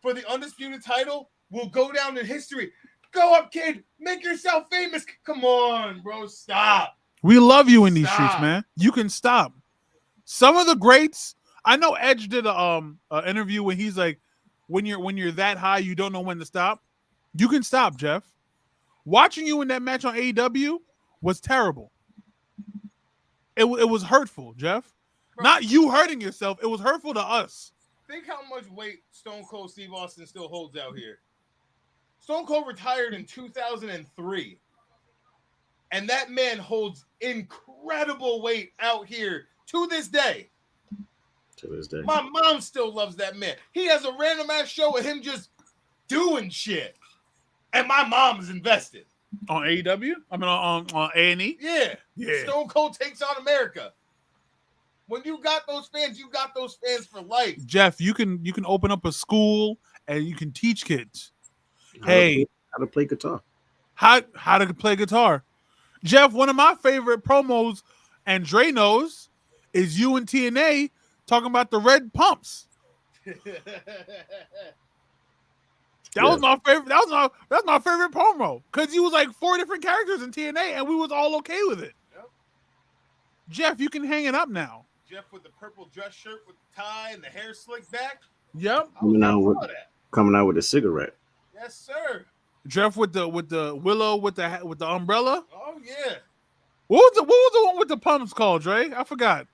for the undisputed title will go down in history. Go up, kid. Make yourself famous. Come on, bro. Stop. We love you in these Stop. streets, man. You can stop. Some of the greats. I know Edge did a interview when he's like, when you're that high, you don't know when to stop. You can stop, Jeff. Watching you in that match on AEW was terrible. It was hurtful, Jeff. Bro. Not you hurting yourself. It was hurtful to us. Think how much weight Stone Cold Steve Austin still holds out here. Stone Cold retired in 2003. And that man holds incredible weight out here to this day. To this day. My mom still loves that man. He has a random ass show of him just doing shit. And my mom is invested. On AEW? I mean on A&E? Yeah. Yeah. Stone Cold takes on America. When you got those fans, you got those fans for life. Jeff, you can open up a school and you can teach kids. How Hey, to play guitar. how to play guitar. Jeff, one of my favorite promos, and Dre knows, is you and TNA talking about the red pumps. That was my favorite. That's my favorite promo because you was like 4 different characters in TNA, and we was all okay with it. Yep. Jeff, you can hang it up now. Jeff with the purple dress shirt with the tie and the hair slicked back. Yep. I was Coming out all with for that. coming out with a cigarette. Yes, sir. Jeff with the willow with the umbrella. Oh yeah. What was the one with the pumps called, Dre? I forgot.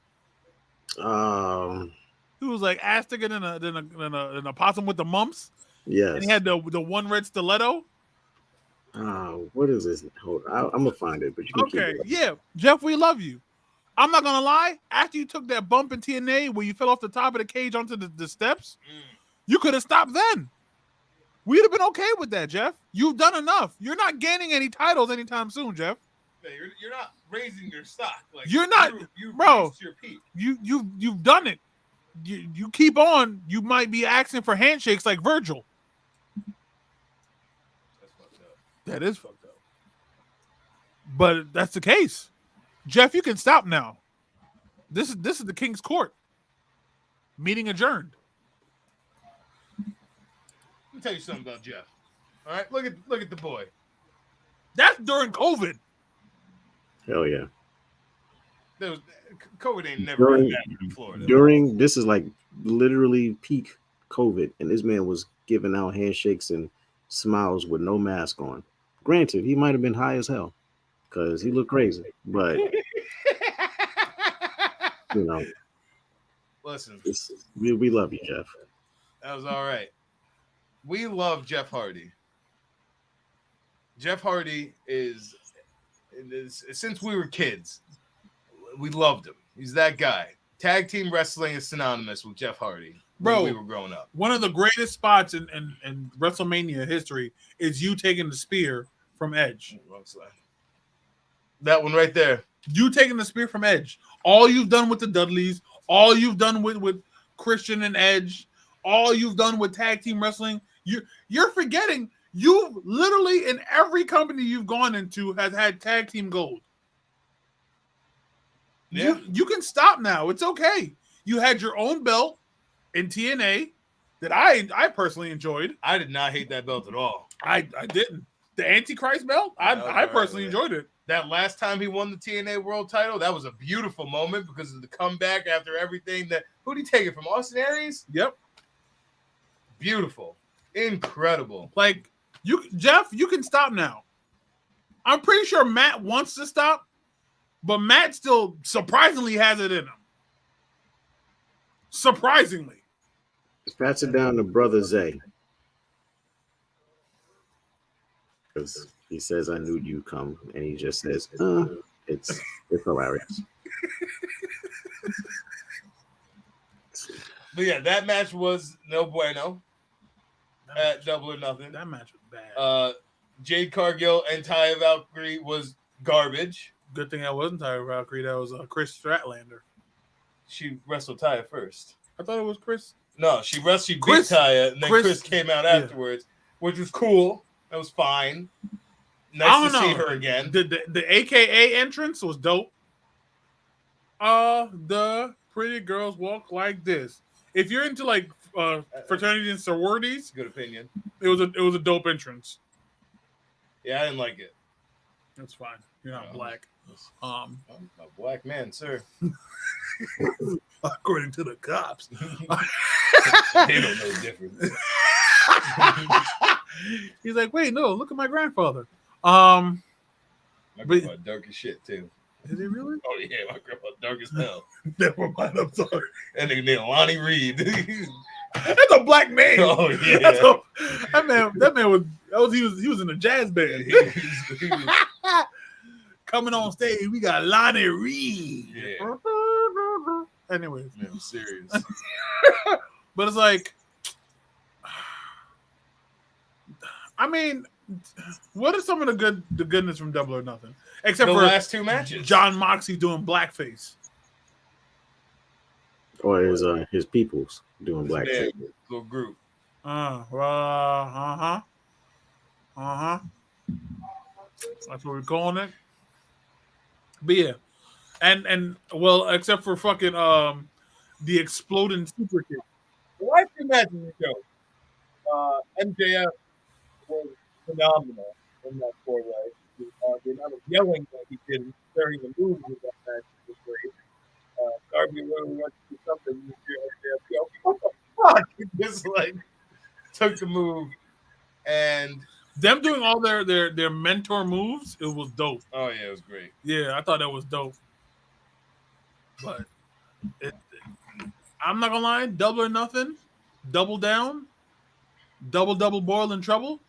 He was like ass thicker than a possum with the mumps. Yes. And he had the one red stiletto. What is this? Hold on. I'm gonna find it, but you can keep Okay, it. yeah, Jeff, we love you. I'm not gonna lie. After you took that bump in TNA where you fell off the top of the cage onto the steps, you could have stopped then. We'd have been okay with that, Jeff. You've done enough. You're not gaining any titles anytime soon, Jeff. Yeah, you're not raising your stock. Like You're not- you bro. reached your peak. You've done it. You keep on. You might be asking for handshakes like Virgil. That's fucked up. That is fucked up. But that's the case. Jeff, you can stop now. This is the King's Court. Meeting adjourned. Let me tell you something about Jeff. All right, look at the boy. That's during COVID. Hell yeah. There was COVID ain't never During- been bad in Florida. During this is like literally peak COVID, and this man was giving out handshakes and smiles with no mask on. Granted, he might have been high as hell because he looked crazy, but you know, Listen, we love you, Jeff. that was all right. We love Jeff Hardy. Jeff Hardy is since we were kids, we loved him. He's that guy. Tag team wrestling is synonymous with Jeff Hardy. Bro, when we were growing up. One of the greatest spots in WrestleMania history is you taking the spear from Edge. That one right there. You taking the spear from Edge. All you've done with the Dudleys, all you've done with Christian and Edge, all you've done with tag team wrestling, you're forgetting you've literally in every company you've gone into has had tag team gold. Yeah. You can stop now. It's okay. You had your own belt in TNA that I personally enjoyed. I did not hate that belt at all. I didn't. The Antichrist belt, I personally enjoyed it. That last time he won the TNA World Title, that was a beautiful moment because of the comeback after everything. Who did he take it from? Austin Aries? Yep. Beautiful. Incredible. Like, Jeff, you can stop now. I'm pretty sure Matt wants to stop, but Matt still surprisingly has it in him. Surprisingly. Pats it down to Brother Zay. Because he says, I knew you'd come. And he just says, it's hilarious. But yeah, that match was no bueno at Double or Nothing. That match was bad. Jade Cargill and Taya Valkyrie was garbage. Good thing I wasn't Taya Valkyrie. That was Chris Stratlander. She wrestled Taya first. I thought it was Chris. No, she beat Chris- Taya, and then Chris- Chris came out afterwards, which was cool. That was fine. I Nice don't to see know. her again. The AKA entrance was dope. The pretty girls walk like this. If you're into like fraternities and sororities, Good opinion. it was a dope entrance. Yeah, I didn't like it. That's fine. You're not No. black. I'm a black man, sir. According to the cops. They don't know the difference. He's like, wait, no, look at my grandfather. My grandpa dark as shit too. Is he really? Oh yeah, my grandpa dark as hell. Never mind. I'm sorry. And nigga named Lonnie Reed. That's a black man. Oh yeah. That man was he was in a jazz band. He was- Coming on stage, we got Lonnie Reed. Yeah. Anyways, Man, I'm serious. but it's like, I mean, what is some of the goodness from Double or Nothing? Except The for last two matches. John Moxley doing blackface. Or his peoples doing black Yeah, shit. little group. That's what we're calling it. But yeah, and well, except for fucking the exploding super kick. The last two matches we showed, MJF was phenomenal in that four-way. The amount of yelling that he did during the moves of that match was great. Darby really went to do something. You hear MJF go, what the fuck? He just like took the move and Them doing all their mentor moves, it was dope. oh yeah, it was great. Yeah, I thought that was dope. But I'm not gonna lie, Double or Nothing, Double Down, double boil and trouble.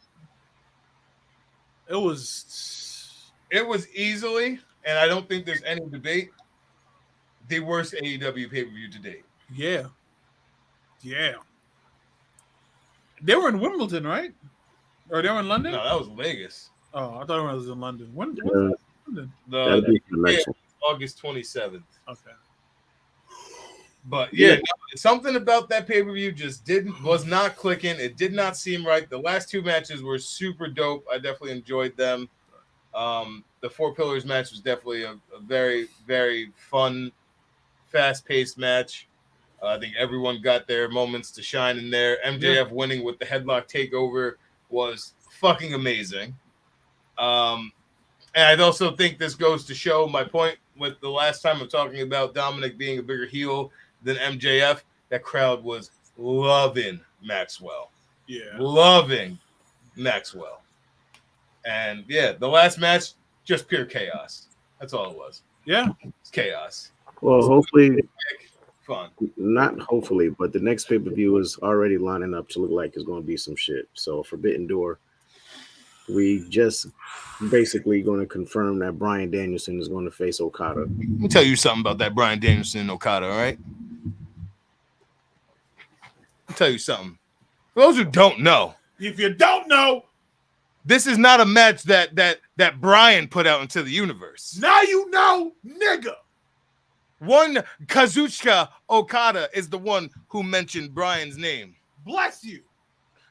It was easily, and I don't think there's any debate, the worst AEW pay-per-view to date. yeah. They were in Wimbledon, right? Or they were in London? No, that was Vegas. Oh, I thought it was in London. When Uh, was London? That'd be connection. August 27th. Okay. But yeah, no, something about that pay-per-view just was not clicking. It did not seem right. The last two matches were super dope. I definitely enjoyed them. The Four Pillars match was definitely a very, very fun, fast-paced match. I think everyone got their moments to shine in there. MJF winning with the headlock takeover was fucking amazing. And I also think this goes to show my point with the last time I'm talking about Dominic being a bigger heel than MJF. That crowd was loving Maxwell. Yeah. Loving Maxwell. And yeah, the last match, just pure chaos. That's all it was. Yeah. It's chaos. Well, hopefully, Fun. not hopefully, but the next pay per view is already lining up to look like it's going to be some shit. So Forbidden Door, we just basically going to confirm that Bryan Danielson is going to face Okada. Let me tell you something about that Bryan Danielson and Okada, all right? I'll tell you something. For those who don't know, If you don't know, this is not a match that Bryan put out into the universe. now you know, nigga. One Kazuchika Okada is the one who mentioned Bryan's name. Bless you.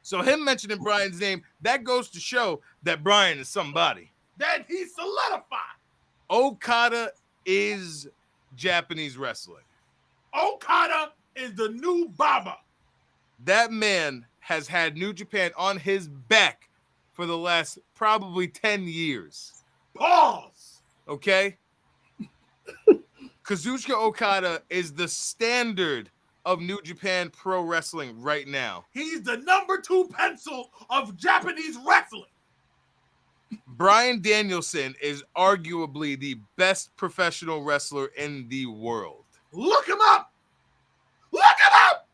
So him mentioning Bryan's name, that goes to show that Bryan is somebody. That he's solidified. Okada is Japanese wrestling. Okada is the new Baba. That man has had New Japan on his back for the last probably 10 years. Pause. Okay? Kazuchika Okada is the standard of New Japan Pro Wrestling right now. He's the number 2 pencil of Japanese wrestling. Bryan Danielson is arguably the best professional wrestler in the world. Look him up. Look him up.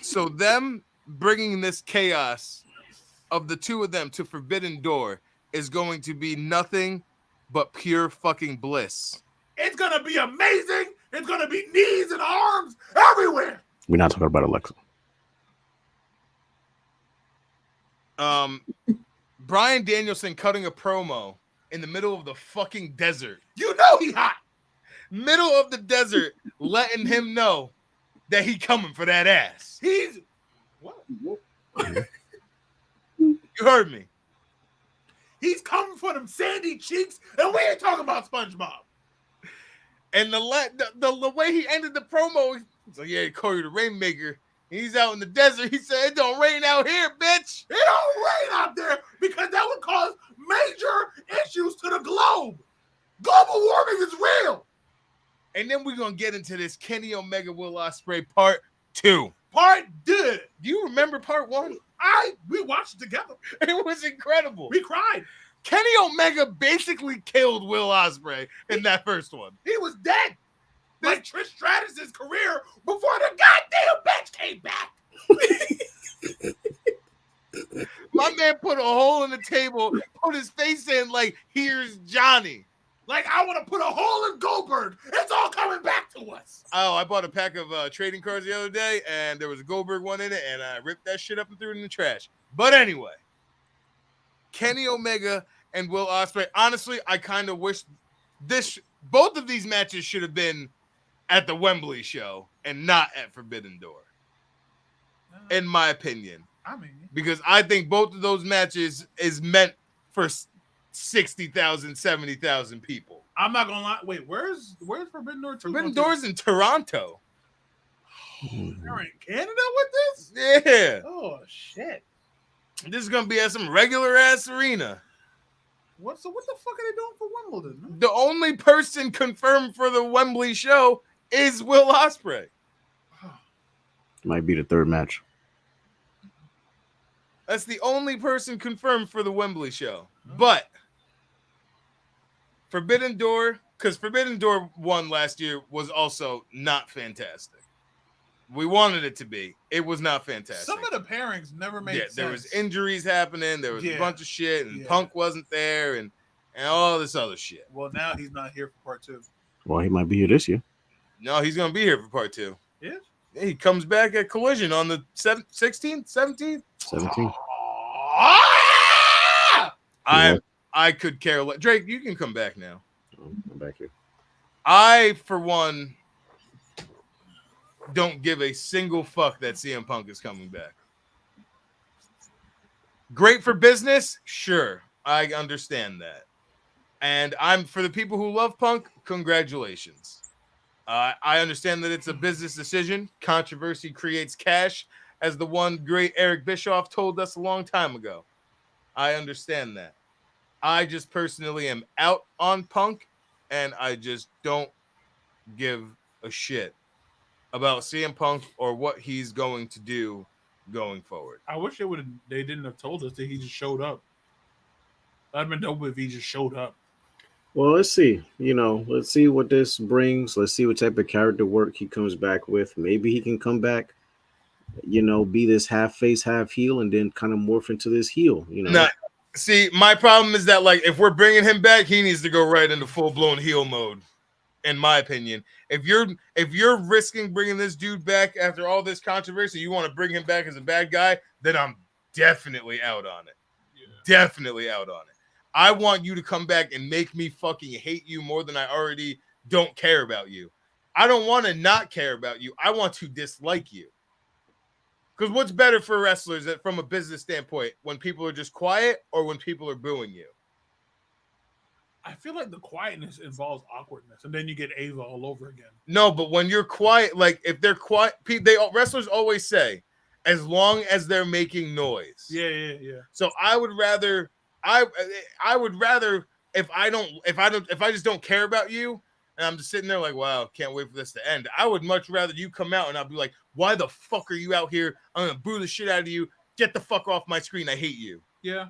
So them bringing this chaos of the two of them to Forbidden Door is going to be nothing but pure fucking bliss. It's going to be amazing. It's going to be knees and arms everywhere. We're not talking about Alexa. Bryan Danielson cutting a promo in the middle of the fucking desert. You know he hot. Middle of the desert, letting him know that he coming for that ass. He's what? You heard me. He's coming for them sandy cheeks, and we ain't talking about SpongeBob. And the way he ended the promo, he's like, yeah, Corey the Rainmaker. He's out in the desert. He said, it don't rain out here, bitch. It don't rain out there because that would cause major issues to the globe. Global warming is real. And then we're going to get into this Kenny Omega Will Ospreay part 2. Part two. Do you remember part 1? We watched it together. It was incredible. We cried. Kenny Omega basically killed Will Ospreay in that first one. He was dead. Like Trish Stratus's career before the goddamn bitch came back. My man put a hole in the table, put his face in like, here's Johnny. Like, I want to put a hole in Goldberg. It's all coming back to us. Oh, I bought a pack of trading cards the other day, and there was a Goldberg one in it, and I ripped that shit up and threw it in the trash. But anyway, Kenny Omega and Will Ospreay. Honestly, I kind of wish both of these matches should have been at the Wembley show and not at Forbidden Door, in my opinion. I mean, Because I think both of those matches is meant for 60,000, 70,000 people. I'm not gonna lie. Wait, where's Forbidden Door 2? Forbidden Door's in Toronto. They're in Canada with this? Yeah. Oh shit. This is going to be at some regular ass arena. What the fuck are they doing for Wimbledon? Man? The only person confirmed for the Wembley show is Will Ospreay. Might be the third match. That's the only person confirmed for the Wembley show. But Forbidden Door, because Forbidden Door 1 last year was also not fantastic. We wanted it to be. It was not fantastic. Some of the pairings never made sense. There was injuries happening. There was a Yeah. bunch of shit, and Yeah. Punk wasn't there, and all this other shit. Well, now he's not here for part 2. Well, he might be here this year. No, he's going to be here for part 2. Yes? Yeah, he comes back at Collision on the 16th, 17th. 17. Ah! I could care less. Drake, you can come back now. I'm back here. I, for one, don't give a single fuck that CM Punk is coming back. Great for business? Sure. I understand that. And for the people who love Punk, congratulations. I understand that it's a business decision. Controversy creates cash, as the one great Eric Bischoff told us a long time ago. I understand that. I just personally am out on Punk, and I just don't give a shit about CM Punk or what he's going to do going forward. I wish they didn't have told us that he just showed up. That'd been dope if he just showed up. Well, let's see. Let's see what this brings. Let's see what type of character work he comes back with. Maybe he can come back, be this half face, half heel, and then kind of morph into this heel. Nah, see, my problem is that, like, if we're bringing him back, he needs to go right into full blown heel mode. In my opinion, if you're risking bringing this dude back after all this controversy, you want to bring him back as a bad guy, then I'm definitely out on it. Yeah. Definitely out on it. I want you to come back and make me fucking hate you more than I already don't care about you. I don't want to not care about you. I want to dislike you. Because what's better for wrestlers from a business standpoint, when people are just quiet or when people are booing you? I feel like the quietness involves awkwardness, and then you get Ava all over again. No, but when you're quiet, like if they're quiet, wrestlers always say, as long as they're making noise. Yeah. So I would rather if I just don't care about you and I'm just sitting there like, wow, can't wait for this to end. I would much rather you come out and I'll be like, why the fuck are you out here? I'm gonna boo the shit out of you. Get the fuck off my screen. I hate you. Yeah.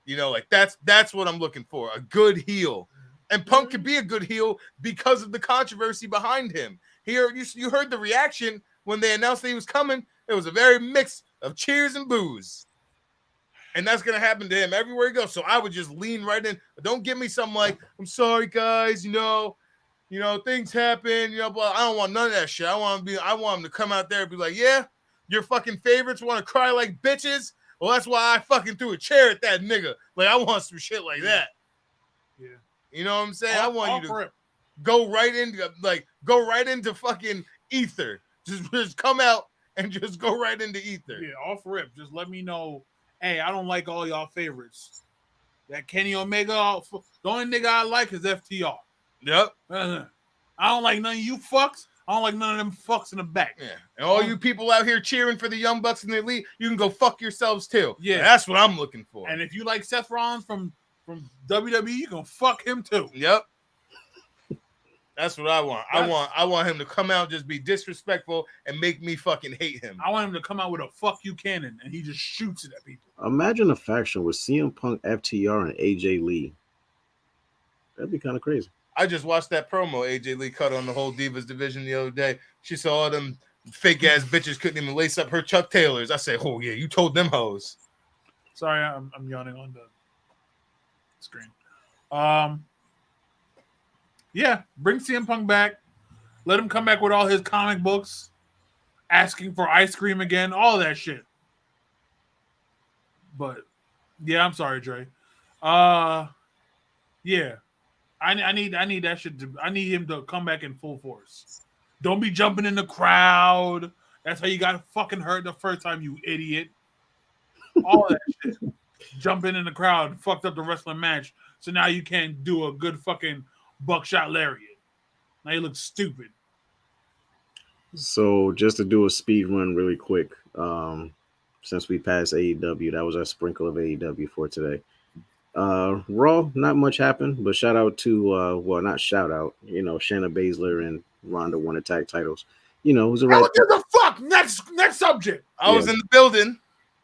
Like that's what I'm looking for. A good heel. And Punk could be a good heel because of the controversy behind him. Here, you heard the reaction when they announced that he was coming. It was a very mix of cheers and boos. And that's going to happen to him everywhere he goes. So I would just lean right in. Don't give me something like, I'm sorry, guys, things happen, but I don't want none of that shit. I want him to come out there and be like, yeah, your fucking favorites want to cry like bitches. Well, that's why I fucking threw a chair at that nigga. Like, I want some shit like that. Yeah. You know what I'm saying? I want you to go right into fucking ether. Just come out and just go right into ether. Yeah, off rip. Just let me know, hey, I don't like all y'all favorites. That Kenny Omega, the only nigga I like is FTR. Yep. I don't like none of you fucks. I don't like none of them fucks in the back. Yeah. And all you people out here cheering for the Young Bucks and the Elite, you can go fuck yourselves too. Yeah. That's what I'm looking for. And if you like Seth Rollins from WWE, you can fuck him too. Yep. That's what I want. I want him to come out, just be disrespectful, and make me fucking hate him. I want him to come out with a fuck you cannon, and he just shoots it at people. Imagine a faction with CM Punk, FTR, and AJ Lee. That'd be kind of crazy. I just watched that promo AJ Lee cut on the whole Divas division the other day. She saw all them fake ass bitches couldn't even lace up her Chuck Taylors. I said, oh yeah, you told them hoes. Sorry, I'm yawning on the screen. Yeah, bring CM Punk back. Let him come back with all his comic books, asking for ice cream again, all that shit. But yeah, I'm sorry, Dre. Yeah. I need that shit I need him to come back in full force. Don't be jumping in the crowd. That's how you got fucking hurt the first time, you idiot. All that shit. Jumping in the crowd fucked up the wrestling match. So now you can't do a good fucking buckshot lariat. Now you look stupid. So just to do a speed run really quick, since we passed AEW, that was our sprinkle of AEW for today. Raw, not much happened, but shout out to not shout out, Shayna Baszler and Ronda won the tag titles. It was a right. What the fuck? Next subject. I was in the building.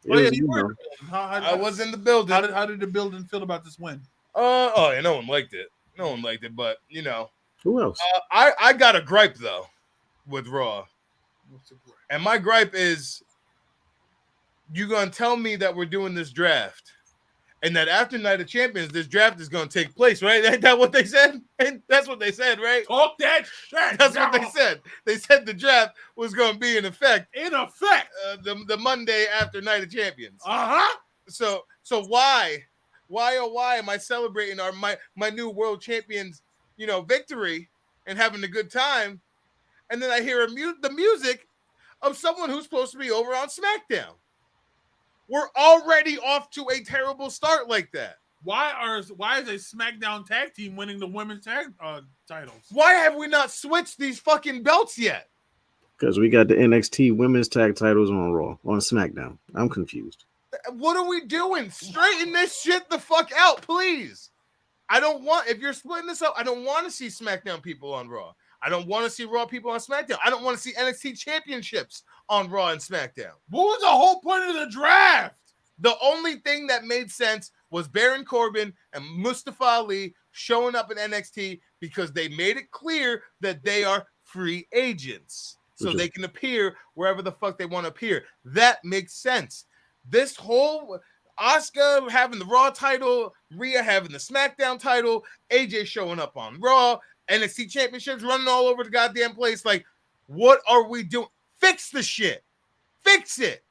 You were. I was in the building. How did the building feel about this win? Yeah, no one liked it. No one liked it, but who else? I got a gripe though with Raw. What's the gripe? And my gripe is, you gonna tell me that we're doing this draft, and that after Night of Champions, this draft is gonna take place, right? Ain't that what they said? And that's what they said, right? Talk that shit. That's what they said. They said the draft was gonna be in effect. The Monday after Night of Champions. So why am I celebrating my new world champions, victory and having a good time, and then I hear the music of someone who's supposed to be over on SmackDown? We're already off to a terrible start like that. Why is a SmackDown tag team winning the women's tag titles? Why have we not switched these fucking belts yet? Because we got the NXT women's tag titles on Raw, on SmackDown. I'm confused. What are we doing? Straighten this shit the fuck out, please. If you're splitting this up, I don't want to see SmackDown people on Raw. I don't want to see Raw people on SmackDown. I don't want to see NXT championships on Raw and SmackDown. What was the whole point of the draft? The only thing that made sense was Baron Corbin and Mustafa Ali showing up in NXT because they made it clear that they are free agents. So they can appear wherever the fuck they want to appear. That makes sense. This whole Asuka having the Raw title, Rhea having the SmackDown title, AJ showing up on Raw, NXT championships running all over the goddamn place. Like, what are we doing? Fix the shit. Fix it.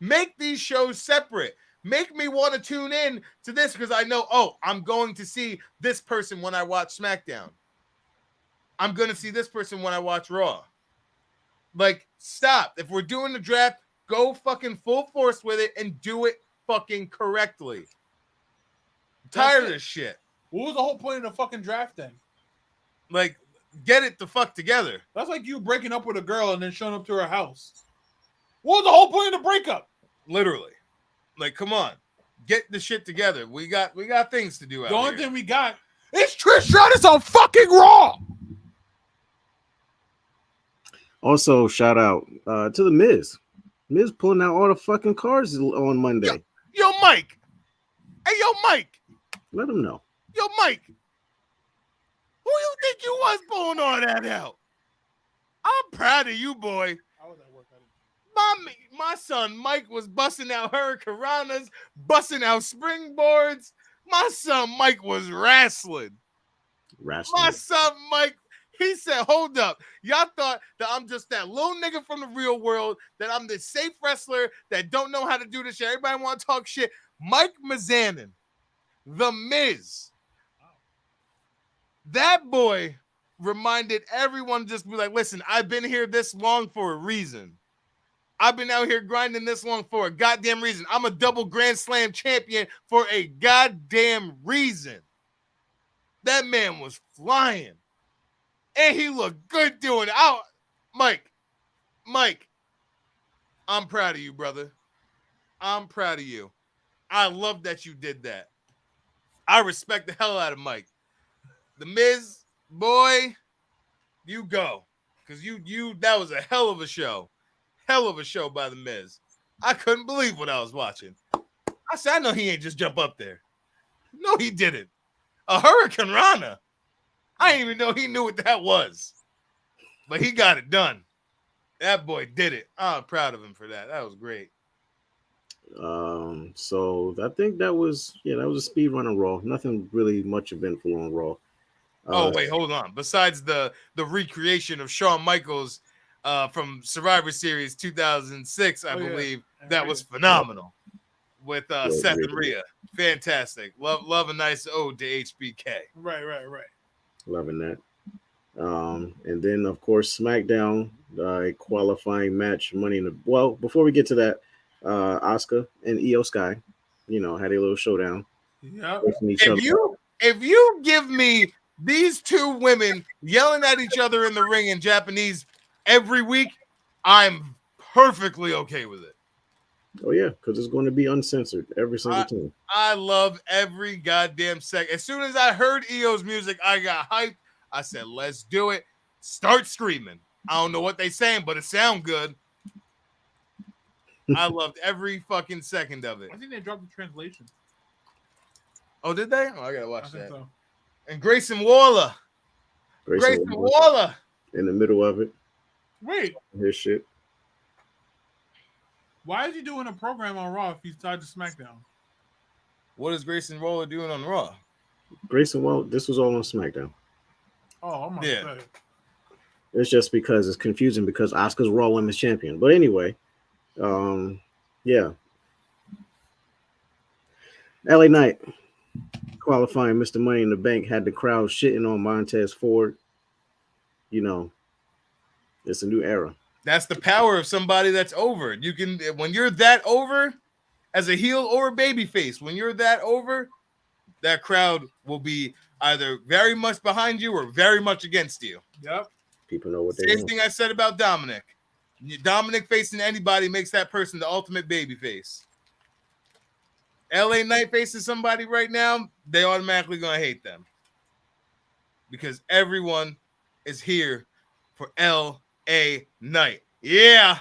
Make these shows separate. Make me want to tune in to this because I know, oh, I'm going to see this person when I watch SmackDown. I'm going to see this person when I watch Raw. Like, stop. If we're doing the draft, go fucking full force with it and do it fucking correctly. I'm tired of this shit. What was the whole point of the fucking draft then? Like, get it the fuck together. That's like you breaking up with a girl and then showing up to her house. What was the whole point of the breakup? Literally. Like, come on. Get the shit together. We got things to do out The only here. thing we got is Trish Stratus on fucking Raw. Also, shout out to the Miz. Miz pulling out all the fucking cards on Monday. Yo, Mike. Hey, yo, Mike. Let him know. Yo, Mike. Who you think you was pulling all that out? I'm proud of you, boy. I was at work. I didn't. My son Mike was busting out hurricanranas, busting out springboards. My son Mike was wrestling. My son Mike, he said, hold up. Y'all thought that I'm just that little nigga from the real world, that I'm this safe wrestler that don't know how to do this shit. Everybody want to talk shit. Mike Mizanin, The Miz. That boy reminded everyone just be like, listen, I've been here this long for a reason. I've been out here grinding this long for a goddamn reason. I'm a double Grand Slam champion for a goddamn reason. That man was flying. And he looked good doing it. Mike, I'm proud of you, brother. I'm proud of you. I love that you did that. I respect the hell out of Mike. The Miz, boy, you go. Because you that was a hell of a show. Hell of a show by The Miz. I couldn't believe what I was watching. I said, I know he ain't just jump up there. No, he didn't. A hurricanrana. I didn't even know he knew what that was. But he got it done. That boy did it. I'm proud of him for that. That was great. So I think that was a speed run on Raw. Nothing really much eventful on Raw. Oh, wait, hold on. Besides the recreation of Shawn Michaels from Survivor Series 2006, I believe, that was phenomenal with Seth and Rhea. Fantastic. Love a nice ode to HBK. Right. Loving that. And then, of course, SmackDown, a qualifying match, before we get to that, Asuka and Io Sky, had a little showdown. Yeah. If you give me these two women yelling at each other in the ring in Japanese every week, I'm perfectly okay with it. Oh, yeah, because it's going to be uncensored every single time. I love every goddamn second. As soon as I heard Io's music, I got hyped. I said, let's do it. Start screaming. I don't know what they saying, but it sound good. I loved every fucking second of it. I think they dropped the translation. Oh, did they? Oh, I gotta watch I think that. so. And Grayson Waller. Grayson Waller. In the middle of it. Wait, His shit. why is he doing a program on Raw if he's tied to SmackDown? What is Grayson Waller doing on Raw? Grayson, this was all on SmackDown. Oh, I'm Yeah. upset. It's just because it's confusing because Asuka's Raw Women's Champion. But anyway, yeah. LA Knight qualifying Mr. Money in the Bank had the crowd shitting on Montez Ford. It's a new era. That's the power of somebody that's over. You can, when you're that over as a heel or a babyface, when you're that over, that crowd will be either very much behind you or very much against you. Yep. People know what they Same want. thing I said about Dominic. Dominic facing anybody makes that person the ultimate babyface. LA Knight facing somebody right now, they automatically gonna hate them because everyone is here for L.A. Knight. Yeah.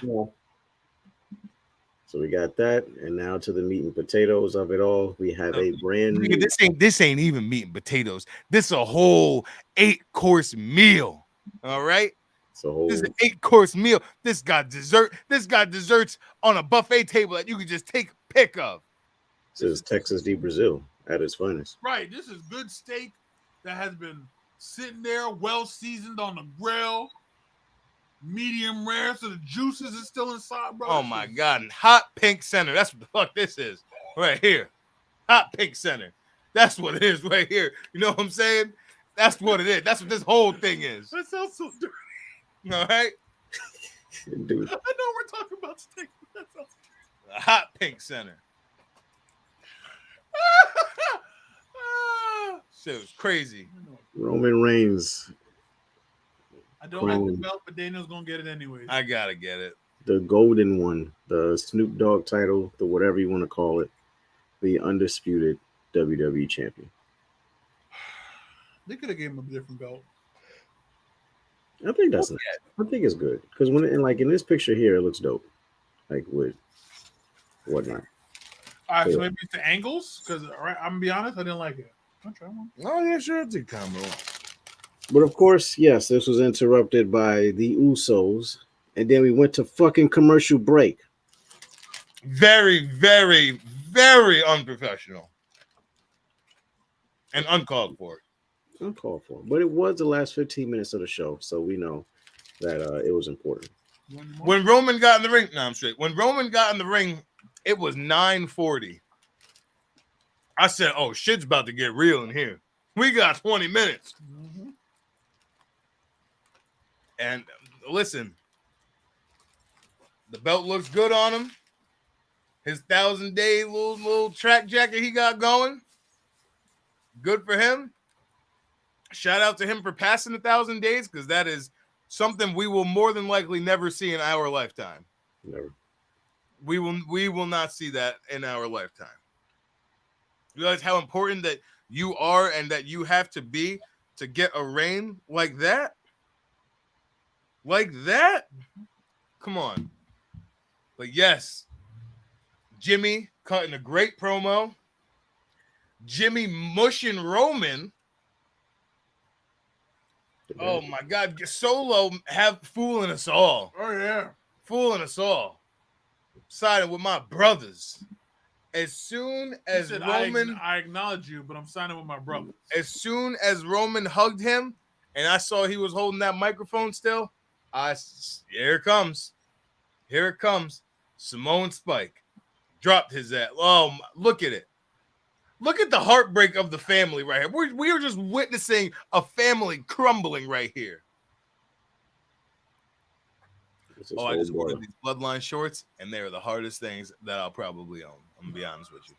So we got that, and now to the meat and potatoes of it all. We have a brand new. Nigga, this ain't even meat and potatoes. This a whole 8-course meal. All right. So This is an 8-course meal. This got dessert. This got desserts on a buffet table that you can just take a pick of. this is Texas de Brazil at its finest. Right. This is good steak that has been sitting there, well seasoned on the grill, medium rare, so the juices is still inside, bro. Oh my God. And hot pink center. That's what the fuck this is. Right here. Hot pink center. That's what it is right here. You know what I'm saying? That's what it is. That's what this whole thing is. That sounds so dirty. All right. Dude, I know we're talking about steak. But that sounds A hot pink center. Shit was crazy. Roman Reigns, I don't like the Crown. belt, but Daniel's gonna get it anyways. I gotta get it. the golden one, the Snoop Dogg title, the whatever you want to call it, the undisputed WWE champion. They could have gave him a different belt. I think that's nice. I think it's good because when in this picture here, it looks dope, like with whatnot. All right, so Yeah. maybe it's the angles. Because I'm gonna be honest, I didn't like it. I'll try one. Oh yeah, sure, it's a combo. But of course, yes, this was interrupted by the Usos, and then we went to fucking commercial break. Very, very, very unprofessional and uncalled for. Uncalled for, but it was the last 15 minutes of the show, so we know that it was important. You want any more? When Roman got in the ring, no, I'm straight. When Roman got in the ring, it was 9:40. I said, "Oh, shit's about to get real in here. We got 20 minutes." Mhm. And listen, the belt looks good on him. His 1,000-day little track jacket he got going, good for him. Shout out to him for passing 1,000 days because that is something we will more than likely never see in our lifetime. Never. We will not see that in our lifetime. Realize how important that you are and that you have to be to get a reign like that? Like that? Come on. But yes, Jimmy cutting a great promo. Jimmy mushing Roman. Oh my God, Solo have fooling us all. Oh yeah. Fooling us all. Siding with my brothers. As soon He as said, Roman, I acknowledge you, but I'm signing with my brother. as soon as Roman hugged him, and I saw he was holding that microphone still, here it comes. Here it comes. Samoan Spike dropped his ass. Oh, look at it. Look at the heartbreak of the family right here. We are just witnessing a family crumbling right here. It's his Oh, I whole just ordered brother. these Bloodline shorts, and they are the hardest things that I'll probably own. I'm gonna be honest with you.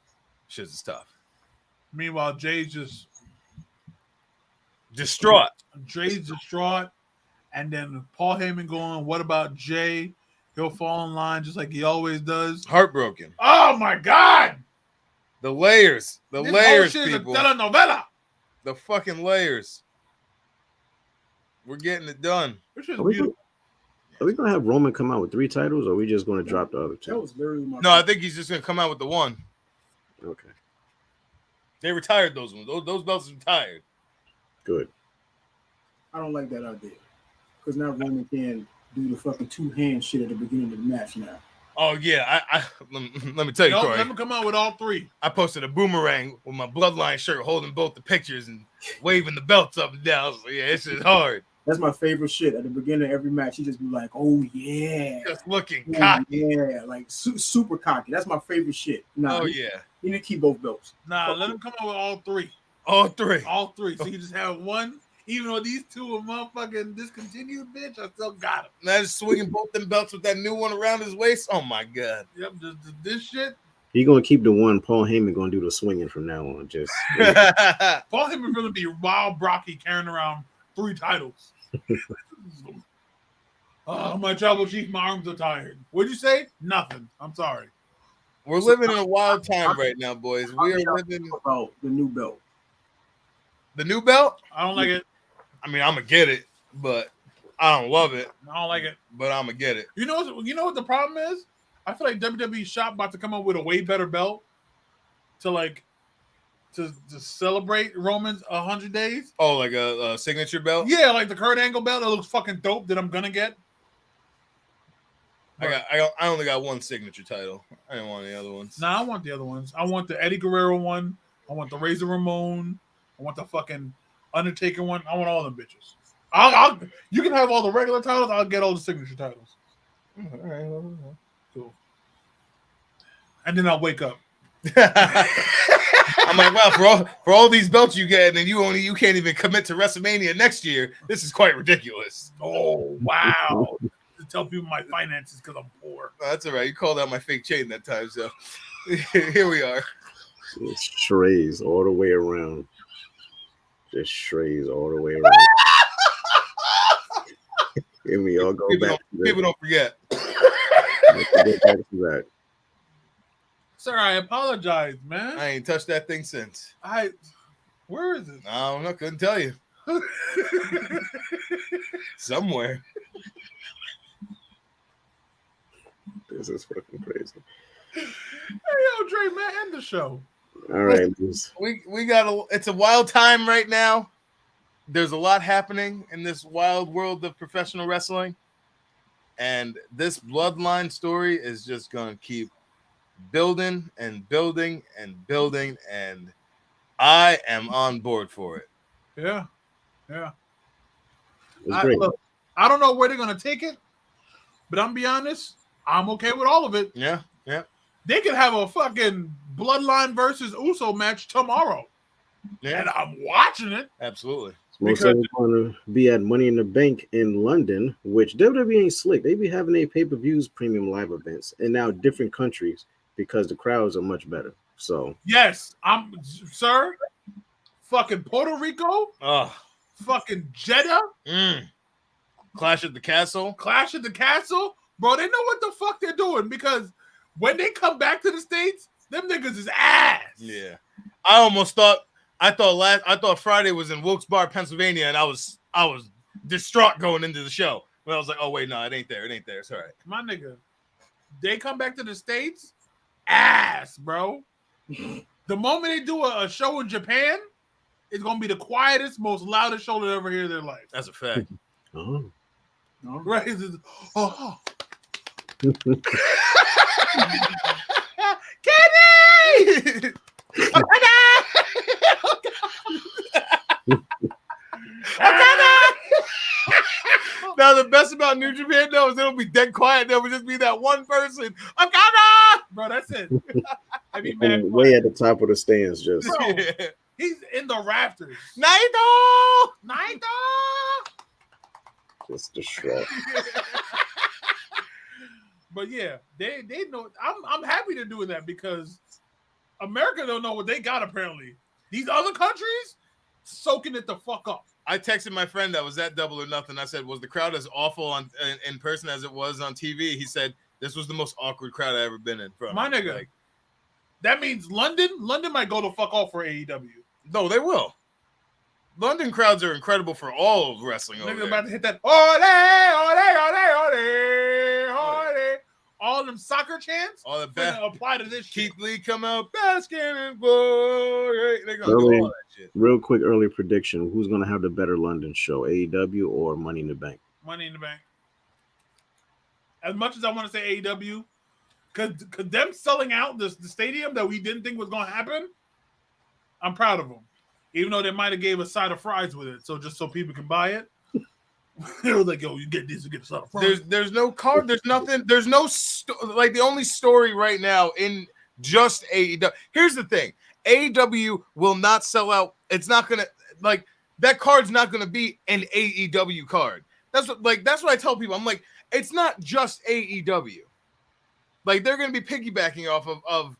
Shit's is tough. Meanwhile, Jay's Distraught. distraught, and then Paul Heyman going, "What about Jay? He'll fall in line just like he always does." Heartbroken. Oh my God! The layers. The This layers, whole shit is a people. telenovela. The fucking layers. We're getting it done. This shit's Are we, beautiful. are we gonna have Roman come out with 3 titles, or are we just gonna drop the other That 2? was literally my. No, I think he's just gonna come out with the one. Okay, They retired those ones. Those belts retired. good. I don't like that idea because now Roman can do the fucking 2-hand shit at the beginning of the match now. Oh yeah, let me tell you, No, Corey. let him come out with all 3. I posted a boomerang with my Bloodline shirt, holding both the pictures and waving the belts up and down. So yeah, it's just hard. That's my favorite shit. At the beginning of every match, he just be like, "Oh yeah, Just looking oh, cocky. yeah," like super cocky. That's my favorite shit. Nah, Oh he, yeah, he need to keep both belts. Nah, let him come out with all 3. all 3. All 3. So you just have one. Even though these 2 are motherfucking discontinued, bitch, I still got him. Now just swinging both them belts with that new one around his waist. Oh my God. Yep, this shit. He gonna keep the one. Paul Heyman gonna do the swinging from now on. Just Paul Heyman gonna be wild Brocky carrying around 3 titles. My tribal chief, my arms are tired. What'd you say? Nothing. I'm sorry. We're living in a wild time right now, boys. We are living About the new belt. the new belt. I don't like it. I mean, I'm gonna get it. but I don't love it. I don't like it. But I'm gonna get it. You know what the problem is? I feel like WWE Shop about to come up with a way better belt to celebrate Roman's 100 days. Oh, like a signature belt? Yeah, like the Kurt Angle belt that looks fucking dope that I'm gonna get. I only got one signature title. I didn't want any other ones. Nah, I want the other ones. I want the Eddie Guerrero one. I want the Razor Ramon. I want the fucking Undertaker one. I want all them bitches. You can have all the regular titles. I'll get all the signature titles. All right. Cool. And then I'll wake up. I'm like, wow, for all these belts you get, and then you can't even commit to WrestleMania next year. This is quite ridiculous. Oh wow! To tell people my finances because I'm poor. No, that's all right. You called out my fake chain that time, so here we are. It's strays all the way around. Just strays all the way around. And we all go back. People don't forget. Go back to that. Sir, I apologize, man. I ain't touched that thing since. Where is it? I don't know. Couldn't tell you. Somewhere. This is fucking crazy. Hey, yo, Dre, man, end the show. All right, Liz. We got it's a wild time right now. There's a lot happening in this wild world of professional wrestling. And this bloodline story is just gonna keep building and building and building, and I am on board for it. Yeah. It's great. Look, I don't know where they're gonna take it, but I'm be honest, I'm okay with all of it. Yeah. They could have a fucking Bloodline versus Uso match tomorrow, and I'm watching it. Absolutely. Most of them going to be at Money in the Bank in London, which WWE ain't slick. They be having a pay-per-views premium live events in now different countries because the crowds are much better. So Yes, sir. Fucking Puerto Rico, Oh. fucking Jeddah, Clash at the Castle. Clash at the Castle, bro. They know what the fuck they're doing because when they come back to the States, them niggas is ass. Yeah. I thought Friday was in Wilkes-Barre, Pennsylvania, and I was distraught going into the show. But I was like, oh wait, no, it ain't there. It's all right. My nigga, they come back to the States, ass, bro. The moment they do a show in Japan, it's gonna be the quietest, most loudest show they'll ever hear in their life. That's a fact. oh. Right? It's just, oh. Kenny! Now the best about New Japan though is it'll be dead quiet. There will just be that one person. Bro, that's it. I mean, And man, way at the top of the stands, just Bro. He's in the rafters. Naito! just distraught. But yeah, they know. I'm happy they're doing that because America don't know what they got. Apparently, these other countries soaking it the fuck up. I texted my friend that was at Double or Nothing. I said, was the crowd as awful in person as it was on TV? He said, this was the most awkward crowd I've ever been in. From. My nigga, Like, that means London might go the fuck off for AEW. no, they will. London crowds are incredible for all of wrestling over Nigga there. about to hit that ole. All them soccer chants All the gonna apply to this shit. Keith Lee come out basking in glory. They're gonna Early- do all that shit. Real quick early prediction: who's going to have the better London show, AEW or Money in the Bank? Money in the Bank. As much as I want to say AEW, because them selling out the stadium that we didn't think was going to happen, I'm proud of them. Even though they might have gave a side of fries with it, so just so people can buy it. They were like, "Yo, you get this, you get a side of fries." There's no card. There's nothing. There's no like the only story right now in just AEW. Here's the thing: AEW will not sell out. It's not gonna like that card's not gonna be an AEW card. That's what I tell people. I'm like, it's not just AEW. Like they're gonna be piggybacking off of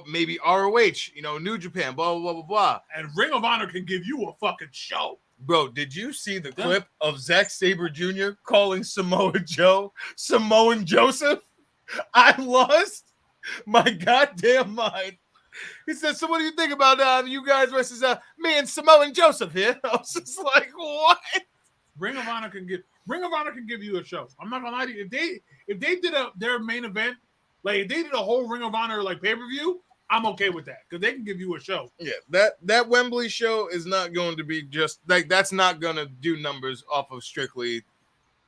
maybe ROH, New Japan, blah blah blah blah blah. And Ring of Honor can give you a fucking show. Bro, did you see the clip of Zack Sabre Jr. calling Samoa Joe Samoan Joseph? I lost my goddamn mind. He said, so what do you think about you guys versus me and Samoan Joseph here? I was just like, what? Ring of Honor can give you a show. I'm not gonna lie to you. If they did their main event, like if they did a whole Ring of Honor like pay-per-view, I'm okay with that because they can give you a show. Yeah, that Wembley show is not going to be just like that's not gonna do numbers off of strictly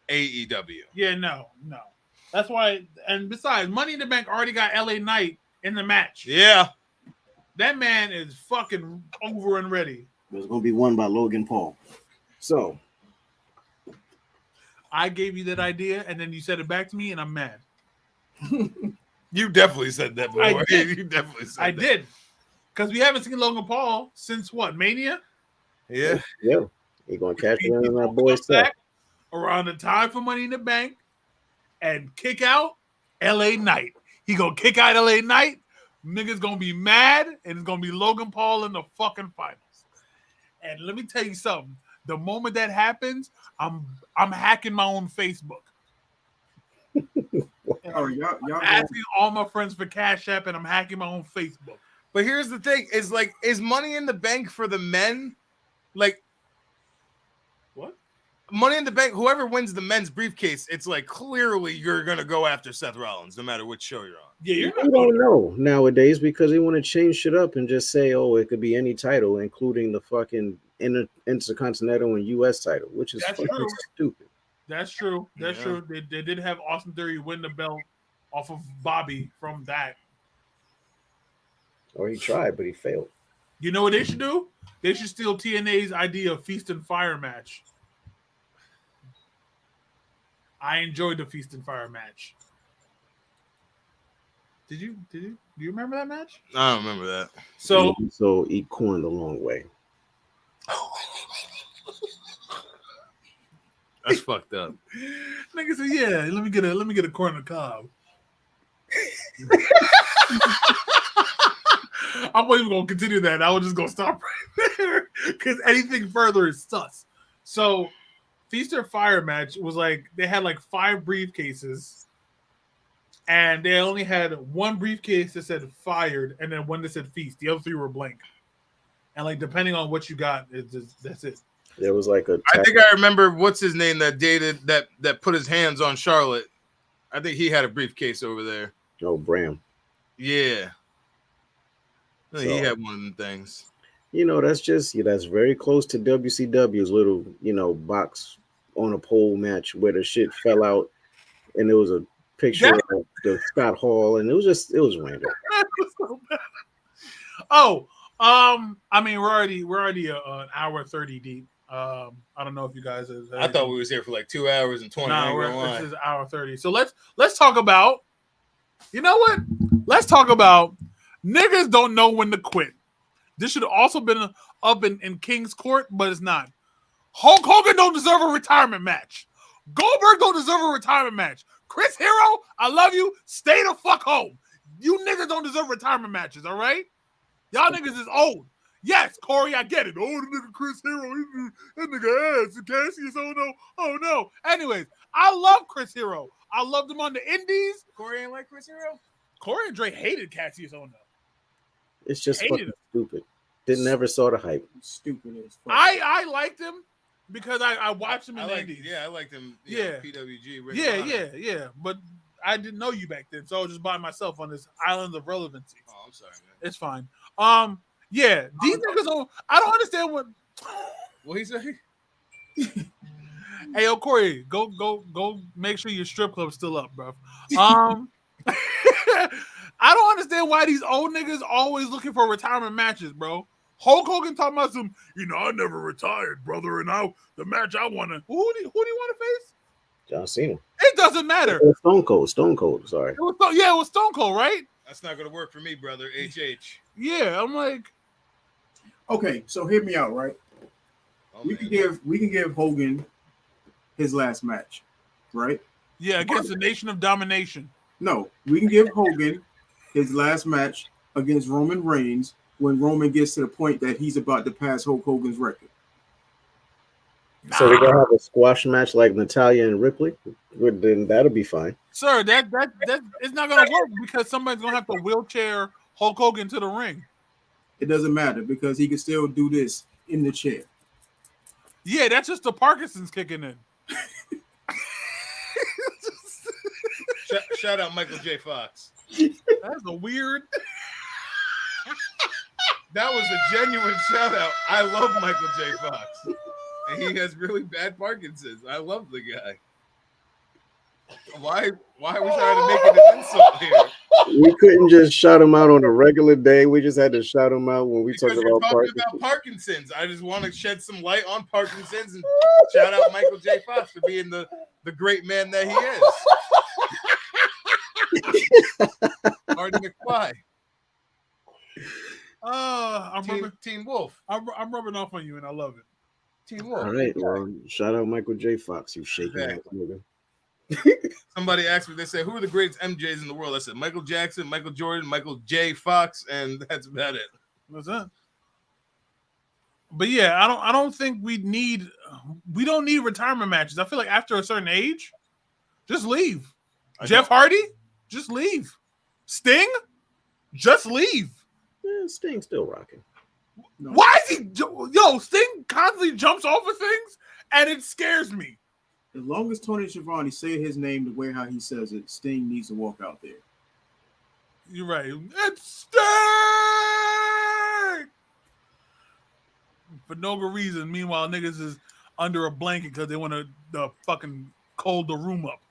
AEW. Yeah, no. That's why. And besides, Money in the Bank already got LA Knight in the match. Yeah. That man is fucking over and ready. It was going to be won by Logan Paul. So I gave you that idea, and then you said it back to me, and I'm mad. You definitely said that, boy. I did. You definitely said I that. did. Because we haven't seen Logan Paul since what, Mania? Yeah. yeah, you're going to catch He it in that comes boy's stuff. back around the time for Money in the Bank and kick out LA Knight. He gonna kick out LA Knight. Niggas gonna be mad, and it's gonna be Logan Paul in the fucking finals. And let me tell you something. The moment that happens, I'm hacking my own Facebook. Oh, y'all Asking all my friends for Cash App, and I'm hacking my own Facebook. But here's the thing: is Money in the Bank for the men? Like, What? Money in the Bank, whoever wins the men's briefcase, it's like clearly you're gonna go after Seth Rollins, no matter which show you're on. Yeah, you're You not. don't know nowadays because they want to change shit up and just say, oh, it could be any title, including the fucking Intercontinental and US title, which is That's fucking true. stupid. That's true. That's Yeah. true. They did have Austin Theory win the belt off of Bobby from that. Or he tried, but he failed. You know what they should do? They should steal TNA's idea of Feast and Fire match. I enjoyed the Feast and Fire match. Do you remember that match? I don't remember that. So So eat corn the long way. That's fucked up. nigga said, "Yeah, let me get a corn on the cob." I wasn't even gonna continue that. I was just gonna stop right there because anything further is sus. So, Feast or Fire match was like they had like 5 briefcases, and they only had one briefcase that said fired, and then one that said feast. The other 3 were blank. And like depending on what you got, that's it. There was like a I think I remember what's his name that dated that put his hands on Charlotte. I think he had a briefcase over there. oh Bram. Yeah. I think he So- had one of them things. You know, that's very close to WCW's little, box on a pole match where the shit fell out and there was a picture of the Scott Hall and it was random. Oh, I mean we're already an hour 30 deep. I don't know if you guys have, I thought we was here for like 2 hours and 20. I ain't gonna lie. this is hour 30. So let's talk about, you know what? Let's talk about niggas don't know when to quit. This should have also been up in King's Court, but it's not. Hulk Hogan don't deserve a retirement match. Goldberg don't deserve a retirement match. Chris Hero, I love you. Stay the fuck home. You niggas don't deserve retirement matches, all right? Y'all niggas is old. Yes, Corey, I get it. Oh, the nigga Chris Hero, that nigga ass. Cassius, oh no. Anyways, I love Chris Hero. I loved him on the Indies. Corey ain't like Chris Hero? Corey and Dre hated Cassius Ono. It's just Hated fucking him. stupid. Never saw the hype. stupid as fuck. I liked him because I watched him in the Indies. I liked him. Yeah. PWG. Ring of Honor. Yeah. But I didn't know you back then, so I was just by myself on this island of relevancy. Oh, I'm sorry, man. It's fine. Yeah, these niggas don't. I don't understand what. What he say? Hey, yo, Corey, go, make sure your strip club's still up, bro. I don't understand why these old niggas always looking for retirement matches, bro. Hulk Hogan talking about some, I never retired, brother, and the match I want to. Who do you want to face? John Cena. It doesn't matter. Stone Cold. Sorry. It was Stone Cold, right? That's not gonna work for me, brother. HH. Yeah, I'm like, Okay, so hear me out, right? Oh, We man. can give Hogan his last match, right? yeah, against the Nation of Domination. No, we can give Hogan his last match against Roman Reigns when Roman gets to the point that he's about to pass Hulk Hogan's record. So we're gonna have a squash match like Natalia and Ripley. Then that'll be fine. Sir, that it's not gonna work because somebody's gonna have to wheelchair Hulk Hogan to the ring. It doesn't matter because he can still do this in the chair. Yeah, that's just the Parkinson's kicking in. Shout out Michael J. Fox. That's a weird. That was a genuine shout out. I love Michael J. Fox. And he has really bad Parkinson's. I love the guy. Why are we trying to make it an insult here? We couldn't just shout him out on a regular day. We just had to shout him out when we Because talked you're about talking Parkinson's. about Parkinson's. I just want to shed some light on Parkinson's and shout out Michael J. Fox for being the great man that he is. Marty McFly. Teen Wolf. I'm rubbing off on you, and I love it. Teen Wolf. All right, well, shout out Michael J. Fox, you shaking ass nigga. Somebody asked me, they said, who are the greatest MJs in the world? I said, Michael Jackson, Michael Jordan, Michael J. Fox, and that's about it. What's that? But yeah, I don't think we don't need retirement matches. I feel like after a certain age, just leave. Jeff Hardy, just leave. Sting, just leave. Yeah, Sting's still rocking. No. Why is he? Sting constantly jumps off of things, and it scares me. As long as Tony Schiavone say his name the way how he says it, Sting needs to walk out there. You're right. It's Sting for no good reason. Meanwhile, niggas is under a blanket because they want to fucking cold the room up.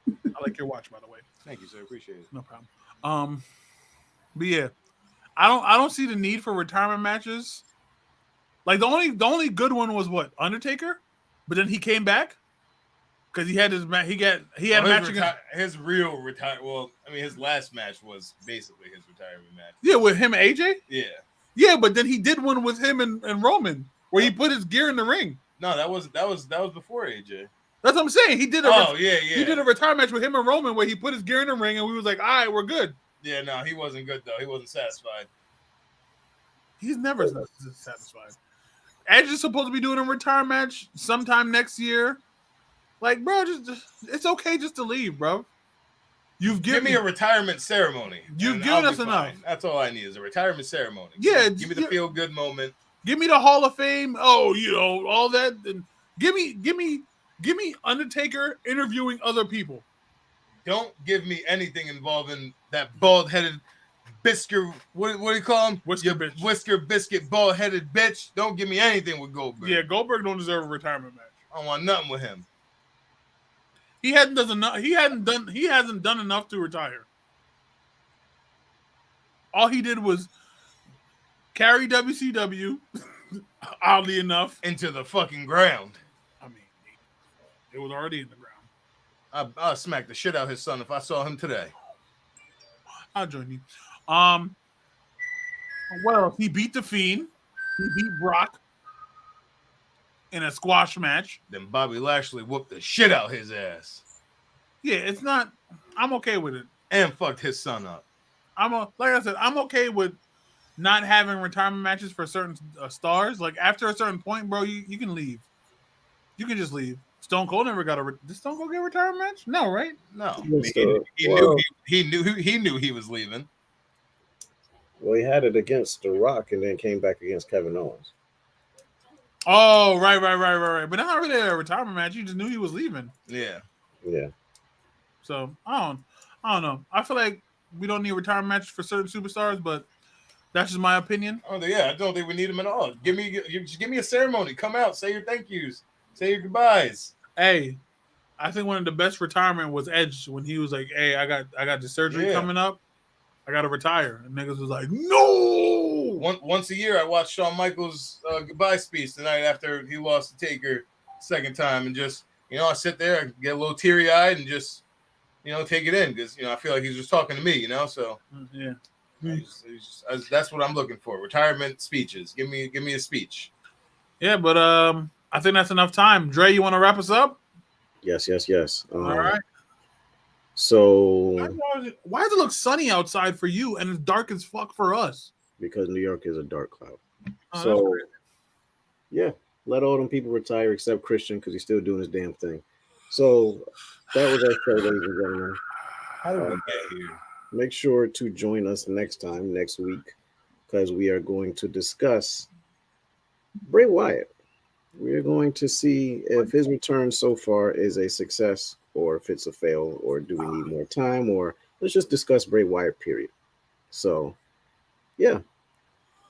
I like your watch, by the way. Thank you, sir. Appreciate it. No problem. But yeah, I don't see the need for retirement matches. Like the only good one was what, Undertaker, but then he came back because he had his match. He had a match against his real retire. Well, I mean, his last match was basically his retirement match. Yeah, with him and AJ. Yeah, but then he did one with him and Roman where he put his gear in the ring. No, that was before AJ. That's what I'm saying. He did He did a retirement match with him and Roman where he put his gear in the ring and we was like, all right, we're good. Yeah, no, he wasn't good though. He wasn't satisfied. He's never satisfied. Edge is supposed to be doing a retirement match sometime next year. Like, bro, just it's okay just to leave, bro. Give me a retirement ceremony. You've given us enough. That's all I need is a retirement ceremony. Yeah, give me the feel good moment. Give me the Hall of Fame. Oh, all that. And give me Undertaker interviewing other people. Don't give me anything involving that bald-headed biscuit. What do you call him? Whisker biscuit bald-headed bitch. Don't give me anything with Goldberg. Yeah, Goldberg don't deserve a retirement match. I don't want nothing with him. He hasn't done enough to retire. All he did was carry WCW, oddly enough, into the fucking ground. I mean, it was already in the ground. I'll smack the shit out of his son if I saw him today. I'll join you. What else? He beat The Fiend. He beat Brock in a squash match. Then Bobby Lashley whooped the shit out his ass. Yeah, it's not. I'm okay with it. And fucked his son up. Like I said, I'm okay with not having retirement matches for certain stars. Like after a certain point, bro, you can leave. You can just leave. Stone Cold never got did Stone Cold get a retirement match? No, right? No. He knew he was leaving. Well, he had it against The Rock and then came back against Kevin Owens. Oh, right. But that's not really a retirement match. You just knew he was leaving. Yeah. So I don't know. I feel like we don't need retirement matches for certain superstars, but that's just my opinion. Oh yeah, I don't think we need them at all. Give me a ceremony. Come out, say your thank yous, say your goodbyes. Hey, I think one of the best retirement was Edge when he was like, "Hey, I got the surgery coming up. I got to retire." And niggas was like, "No!" Once a year, I watch Shawn Michaels' goodbye speech the night after he lost to Taker second time, and just I sit there, I get a little teary eyed, and just take it in because I feel like he's just talking to me, So yeah, that's what I'm looking for. Retirement speeches. Give me a speech. Yeah, but I think that's enough time. Dre, you want to wrap us up? Yes. All right. So why does it look sunny outside for you and it's dark as fuck for us? Because New York is a dark cloud. Oh, So yeah, let all them people retire except Christian because he's still doing his damn thing. So that was our show, ladies and gentlemen. How did we get here? Make sure to join us next week, because we are going to discuss Bray Wyatt. we're going to see if his return so far is a success or if it's a fail, or do we need more time, or let's just discuss Bray Wyatt, period. So, yeah,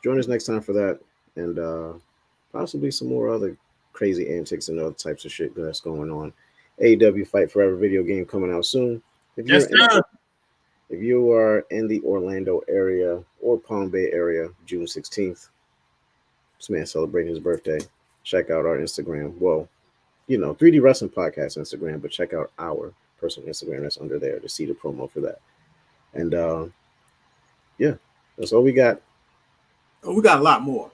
join us next time for that, and possibly some more other crazy antics and other types of shit that's going on. AEW Fight Forever video game coming out soon. If Yes, sir. If you are in the Orlando area or Palm Bay area, June 16th, this man celebrating his birthday. Check out our Instagram. Well, 3D Wrestling Podcast Instagram, but check out our personal Instagram that's under there to see the promo for that. And yeah, that's all we got. Oh, we got a lot more,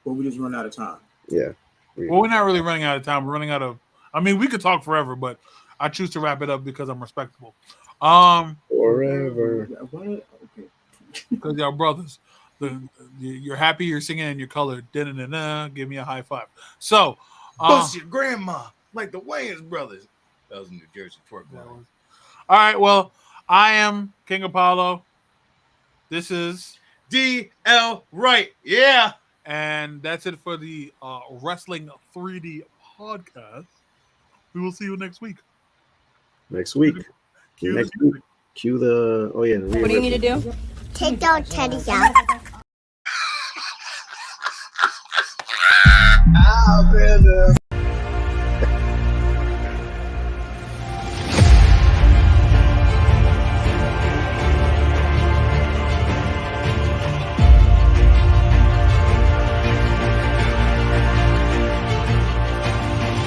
but we just run out of time. Yeah. Well, we're not really running out of time. We're running out of. I mean, we could talk forever, but I choose to wrap it up because I'm respectable. Forever. What? Okay. Because y'all brothers, you're happy, you're singing, and you're colored. Da-da-da-da, give me a high five. So, Bust your grandma like the Wayans brothers. That was in New Jersey twerk. all right. Well, I am King Apollo. This is DL Wright. Yeah. and that's it for the Wrestling 3D podcast. We will see you next week. Next week. Cue Next the week. Cue the. Oh, yeah. What do you need to do? Take those teddies out. I've been